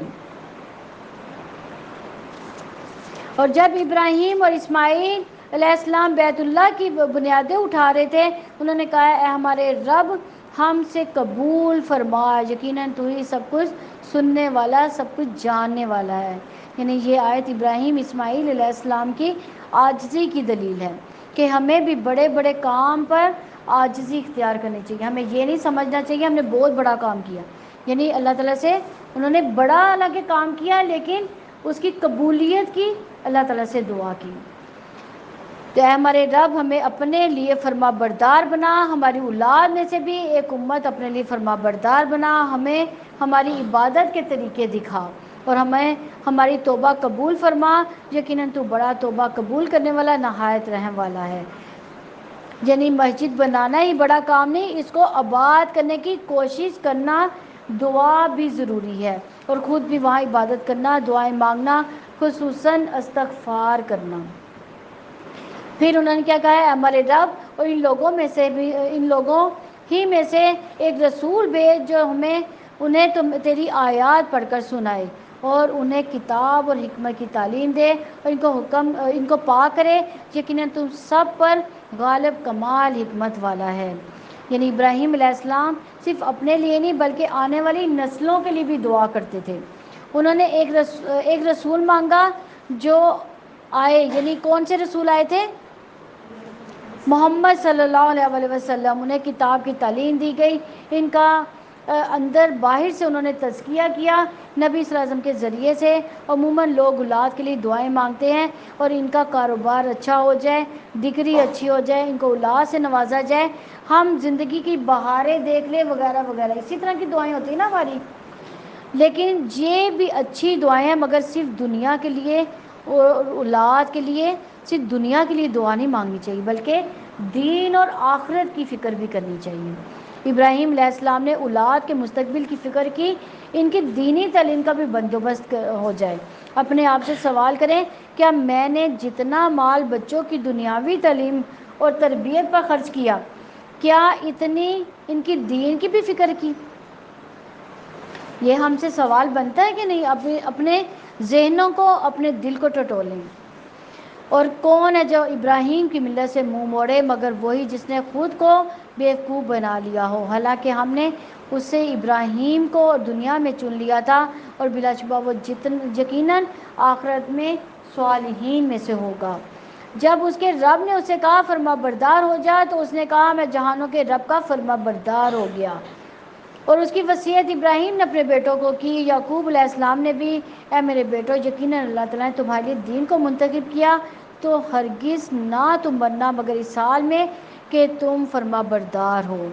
اور جب ابراہیم اور اسماعیل علیہ السلام بیت اللہ کی بنیادیں اٹھا رہے تھے انہوں نے کہا اے ہمارے رب ہم سے قبول فرما، یقیناً تو ہی سب کچھ سننے والا، سب کچھ جاننے والا ہے. یعنی یہ آیت ابراہیم اسماعیل علیہ السلام کی عاجزی کی دلیل ہے کہ ہمیں بھی بڑے بڑے کام پر عاجزی اختیار کرنی چاہیے. ہمیں یہ نہیں سمجھنا چاہیے ہم نے بہت بڑا کام کیا. یعنی اللہ تعالیٰ سے انہوں نے بڑا حالانکہ کام کیا لیکن اس کی قبولیت کی اللہ تعالیٰ سے دعا کی. تو اے ہمارے رب ہمیں اپنے لیے فرما بردار بنا، ہماری اولاد میں سے بھی ایک امت اپنے لیے فرما بردار بنا، ہمیں ہماری عبادت کے طریقے دکھا اور ہمیں ہماری توبہ قبول فرما. یقیناً تو بڑا توبہ قبول کرنے والا، نہایت رحم والا ہے. یعنی مسجد بنانا ہی بڑا کام نہیں، اس کو آباد کرنے کی کوشش کرنا، دعا بھی ضروری ہے اور خود بھی وہاں عبادت کرنا، دعائیں مانگنا، خصوصاً استغفار کرنا. پھر انہوں نے کیا کہا ہے ہمارے رب اور ان لوگوں میں سے بھی، ان لوگوں ہی میں سے ایک رسول بھیج جو ہمیں انہیں تیری آیات پڑھ کر سنائے اور انہیں کتاب اور حکمت کی تعلیم دے اور ان کو پاک کرے. یقیناً تم سب پر غالب کمال حکمت والا ہے. یعنی ابراہیم علیہ السلام صرف اپنے لیے نہیں بلکہ آنے والی نسلوں کے لیے بھی دعا کرتے تھے. انہوں نے ایک رسول مانگا جو آئے. یعنی کون سے رسول آئے تھے؟ محمد صلی اللہ علیہ وسلم. انہیں کتاب کی تعلیم دی گئی، ان کا اندر باہر سے انہوں نے تزکیہ کیا نبی صلی اللہ علیہ وسلم کے ذریعے سے. عموماً لوگ اولاد کے لیے دعائیں مانگتے ہیں اور ان کا کاروبار اچھا ہو جائے، ڈگری اچھی ہو جائے، ان کو اولاد سے نوازا جائے، ہم زندگی کی بہاریں دیکھ لیں وغیرہ وغیرہ. اسی طرح کی دعائیں ہوتی ہیں نا ہماری. لیکن یہ بھی اچھی دعائیں ہیں مگر صرف دنیا کے لیے اور اولاد کے لیے صرف دنیا کے لیے دعا نہیں مانگنی چاہیے بلکہ دین اور آخرت کی فکر بھی کرنی چاہیے. ابراہیم علیہ السلام نے اولاد کے مستقبل کی فکر کی، ان کی دینی تعلیم کا بھی بندوبست ہو جائے. اپنے آپ سے سوال کریں کیا میں نے جتنا مال بچوں کی دنیاوی تعلیم اور تربیت پر خرچ کیا کیا اتنی ان کی دین کی بھی فکر کی؟ یہ ہم سے سوال بنتا ہے کہ نہیں؟ اپنے ذہنوں کو، اپنے دل کو ٹٹولیں. اور کون ہے جو ابراہیم کی ملت سے منہ موڑے مگر وہی جس نے خود کو بیوقوف بنا لیا ہو. حالانکہ ہم نے اس سے ابراہیم کو دنیا میں چن لیا تھا اور بلا شبہ وہ یقیناً آخرت میں صالحین میں سے ہوگا. جب اس کے رب نے اسے کہا فرما بردار ہو جا تو اس نے کہا میں جہانوں کے رب کا فرما بردار ہو گیا. اور اس کی وصیت ابراہیم نے اپنے بیٹوں کو کی. یعقوب علیہ السلام نے بھی اے میرے بیٹو یقیناً اللہ تعالیٰ نے تمہارے لیے دین کو منتخب کیا تو ہرگز نہ تم بننا مگر اس حال میں کہ تم فرما بردار ہو.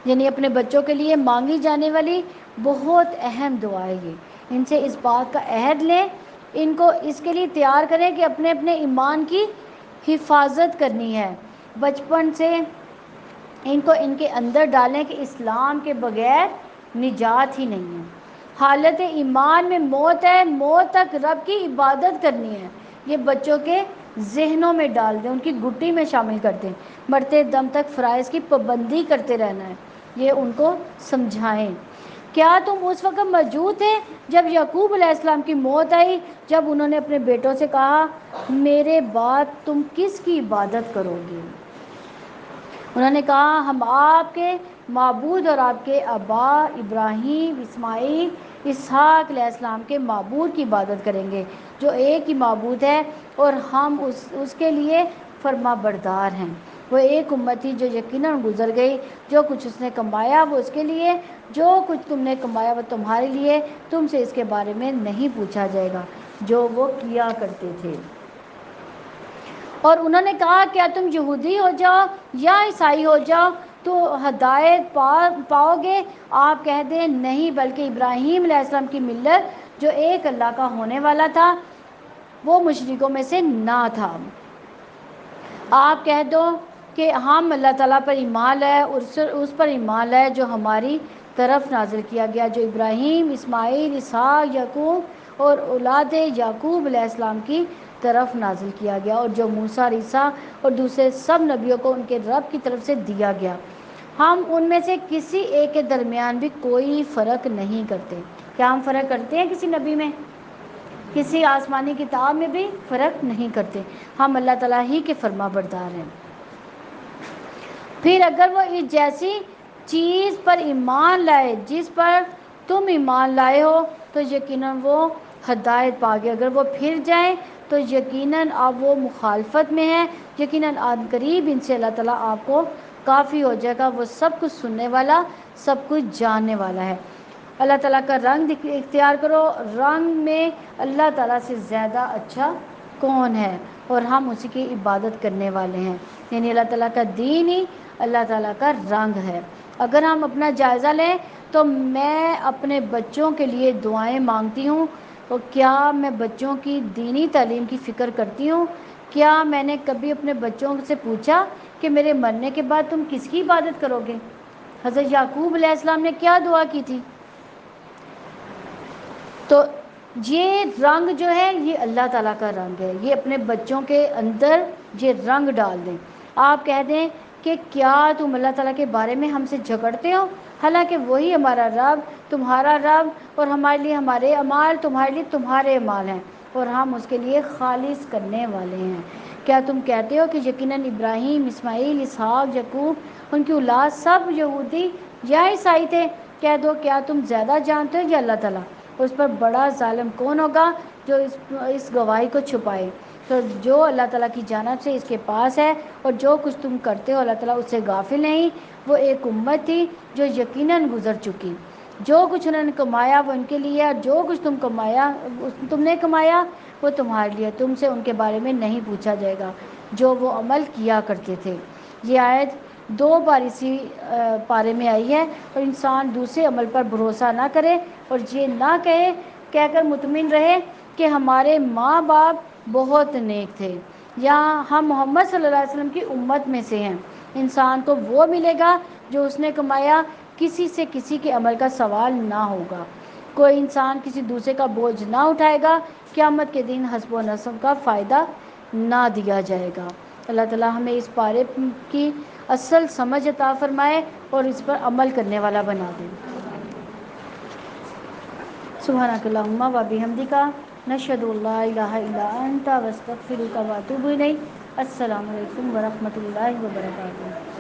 یعنی اپنے بچوں کے لیے مانگی جانے والی بہت اہم دعا ہے یہ. ان سے اس بات کا عہد لیں، ان کو اس کے لیے تیار کریں کہ اپنے اپنے ایمان کی حفاظت کرنی ہے. بچپن سے ان کو ان کے اندر ڈالیں کہ اسلام کے بغیر نجات ہی نہیں ہے. حالت ایمان میں موت ہے، موت تک رب کی عبادت کرنی ہے. یہ بچوں کے ذہنوں میں ڈال دیں، ان کی گٹی میں شامل کر دیں. مرتے دم تک فرائض کی پابندی کرتے رہنا ہے، یہ ان کو سمجھائیں. کیا تم اس وقت موجود تھے جب یعقوب علیہ السلام کی موت آئی، جب انہوں نے اپنے بیٹوں سے کہا میرے بعد تم کس کی عبادت کرو گے؟ انہوں نے کہا ہم آپ کے معبود اور آپ کے آبا ابراہیم، اسماعیل، اسحاق علیہ السلام کے معبود کی عبادت کریں گے جو ایک ہی معبود ہے اور ہم اس کے لیے فرما بردار ہیں. وہ ایک امت تھی جو یقیناً گزر گئی، جو کچھ اس نے کمایا وہ اس کے لیے، جو کچھ تم نے کمایا وہ تمہارے لیے، تم سے اس کے بارے میں نہیں پوچھا جائے گا جو وہ کیا کرتے تھے۔ اور انہوں نے کہا کیا تم یہودی ہو جاؤ یا عیسائی ہو جاؤ تو ہدایت پاؤ گے؟ آپ کہہ دیں نہیں، بلکہ ابراہیم علیہ السلام کی ملت جو ایک اللہ کا ہونے والا تھا وہ مشرکوں میں سے نہ تھا۔ آپ کہہ دو کہ ہم اللہ تعالیٰ پر ایمان لائے اور اس پر ایمان لائے جو ہماری طرف نازل کیا گیا، جو ابراہیم، اسماعیل، اسحاق، یعقوب اور اولاد یعقوب علیہ السلام کی طرف نازل کیا گیا، اور جو موسیٰ، عیسیٰ اور دوسرے سب نبیوں کو ان کے رب کی طرف سے دیا گیا۔ ہم ان میں سے کسی ایک کے درمیان بھی کوئی فرق نہیں کرتے۔ کیا ہم فرق کرتے ہیں کسی نبی میں؟ کسی آسمانی کتاب میں بھی فرق نہیں کرتے۔ ہم اللہ تعالیٰ ہی کے فرما بردار ہیں۔ پھر اگر وہ اس جیسی چیز پر ایمان لائے جس پر تم ایمان لائے ہو تو یقیناً وہ ہدایت پا گئے، اگر وہ پھر جائیں تو یقیناً اب وہ مخالفت میں ہیں، یقیناً آن قریب ان سے اللہ تعالیٰ آپ کو کافی ہو جائے گا، وہ سب کچھ سننے والا، سب کچھ جاننے والا ہے۔ اللہ تعالیٰ کا رنگ اختیار کرو، رنگ میں اللہ تعالیٰ سے زیادہ اچھا کون ہے، اور ہم اسی کی عبادت کرنے والے ہیں، یعنی اللہ تعالیٰ کا دین ہی اللہ تعالیٰ کا رنگ ہے۔ اگر ہم اپنا جائزہ لیں تو میں اپنے بچوں کے لیے دعائیں مانگتی ہوں، اور کیا میں بچوں کی دینی تعلیم کی فکر کرتی ہوں؟ کیا میں نے کبھی اپنے بچوں سے پوچھا کہ میرے مرنے کے بعد تم کس کی عبادت کرو گے؟ حضرت یعقوب علیہ السلام نے کیا دعا کی تھی؟ تو یہ رنگ جو ہے یہ اللہ تعالیٰ کا رنگ ہے، یہ اپنے بچوں کے اندر یہ رنگ ڈال دیں۔ آپ کہہ دیں کہ کیا تم اللہ تعالیٰ کے بارے میں ہم سے جھگڑتے ہو، حالانکہ وہی ہمارا رب، تمہارا رب، اور ہمارے لیے ہمارے اعمال، تمہارے لیے تمہارے اعمال ہیں، اور ہم اس کے لیے خالص کرنے والے ہیں۔ کیا تم کہتے ہو کہ یقیناً ابراہیم، اسماعیل، اسحاق، یعقوب ان کی اولاد سب یہودی یا عیسائی تھے؟ کہہ دو کیا تم زیادہ جانتے ہو یا اللہ تعالیٰ؟ اس پر بڑا ظالم کون ہوگا جو اس گواہی کو چھپائے؟ تو جو اللہ تعالیٰ کی جانب سے اس کے پاس ہے، اور جو کچھ تم کرتے ہو اللہ تعالیٰ اس سے غافل نہیں۔ وہ ایک امت تھی جو یقیناً گزر چکی، جو کچھ انہوں نے کمایا وہ ان کے لیے، اور جو کچھ تم نے کمایا وہ تمہارے لیے، تم سے ان کے بارے میں نہیں پوچھا جائے گا جو وہ عمل کیا کرتے تھے۔ یہ آیت 2 بار اسی پارے میں آئی ہے، اور انسان دوسرے عمل پر بھروسہ نہ کرے اور یہ نہ کہہ کر مطمئن رہے کہ ہمارے ماں باپ بہت نیک تھے یا ہم محمد صلی اللہ علیہ وسلم کی امت میں سے ہیں۔ انسان کو وہ ملے گا جو اس نے کمایا، کسی سے کسی کے عمل کا سوال نہ ہوگا، کوئی انسان کسی دوسرے کا بوجھ نہ اٹھائے گا، قیامت کے دن حسب و نسب کا فائدہ نہ دیا جائے گا۔ اللہ تعالیٰ ہمیں اس پارے کی اصل سمجھ عطا فرمائے اور اس پر عمل کرنے والا بنا دے۔ سبحانک اللہم و بحمدک، نشہد ان لا الہ الا انت، نستغفرک و نتوب الیک۔ السلام علیکم ورحمۃ اللہ وبرکاتہ۔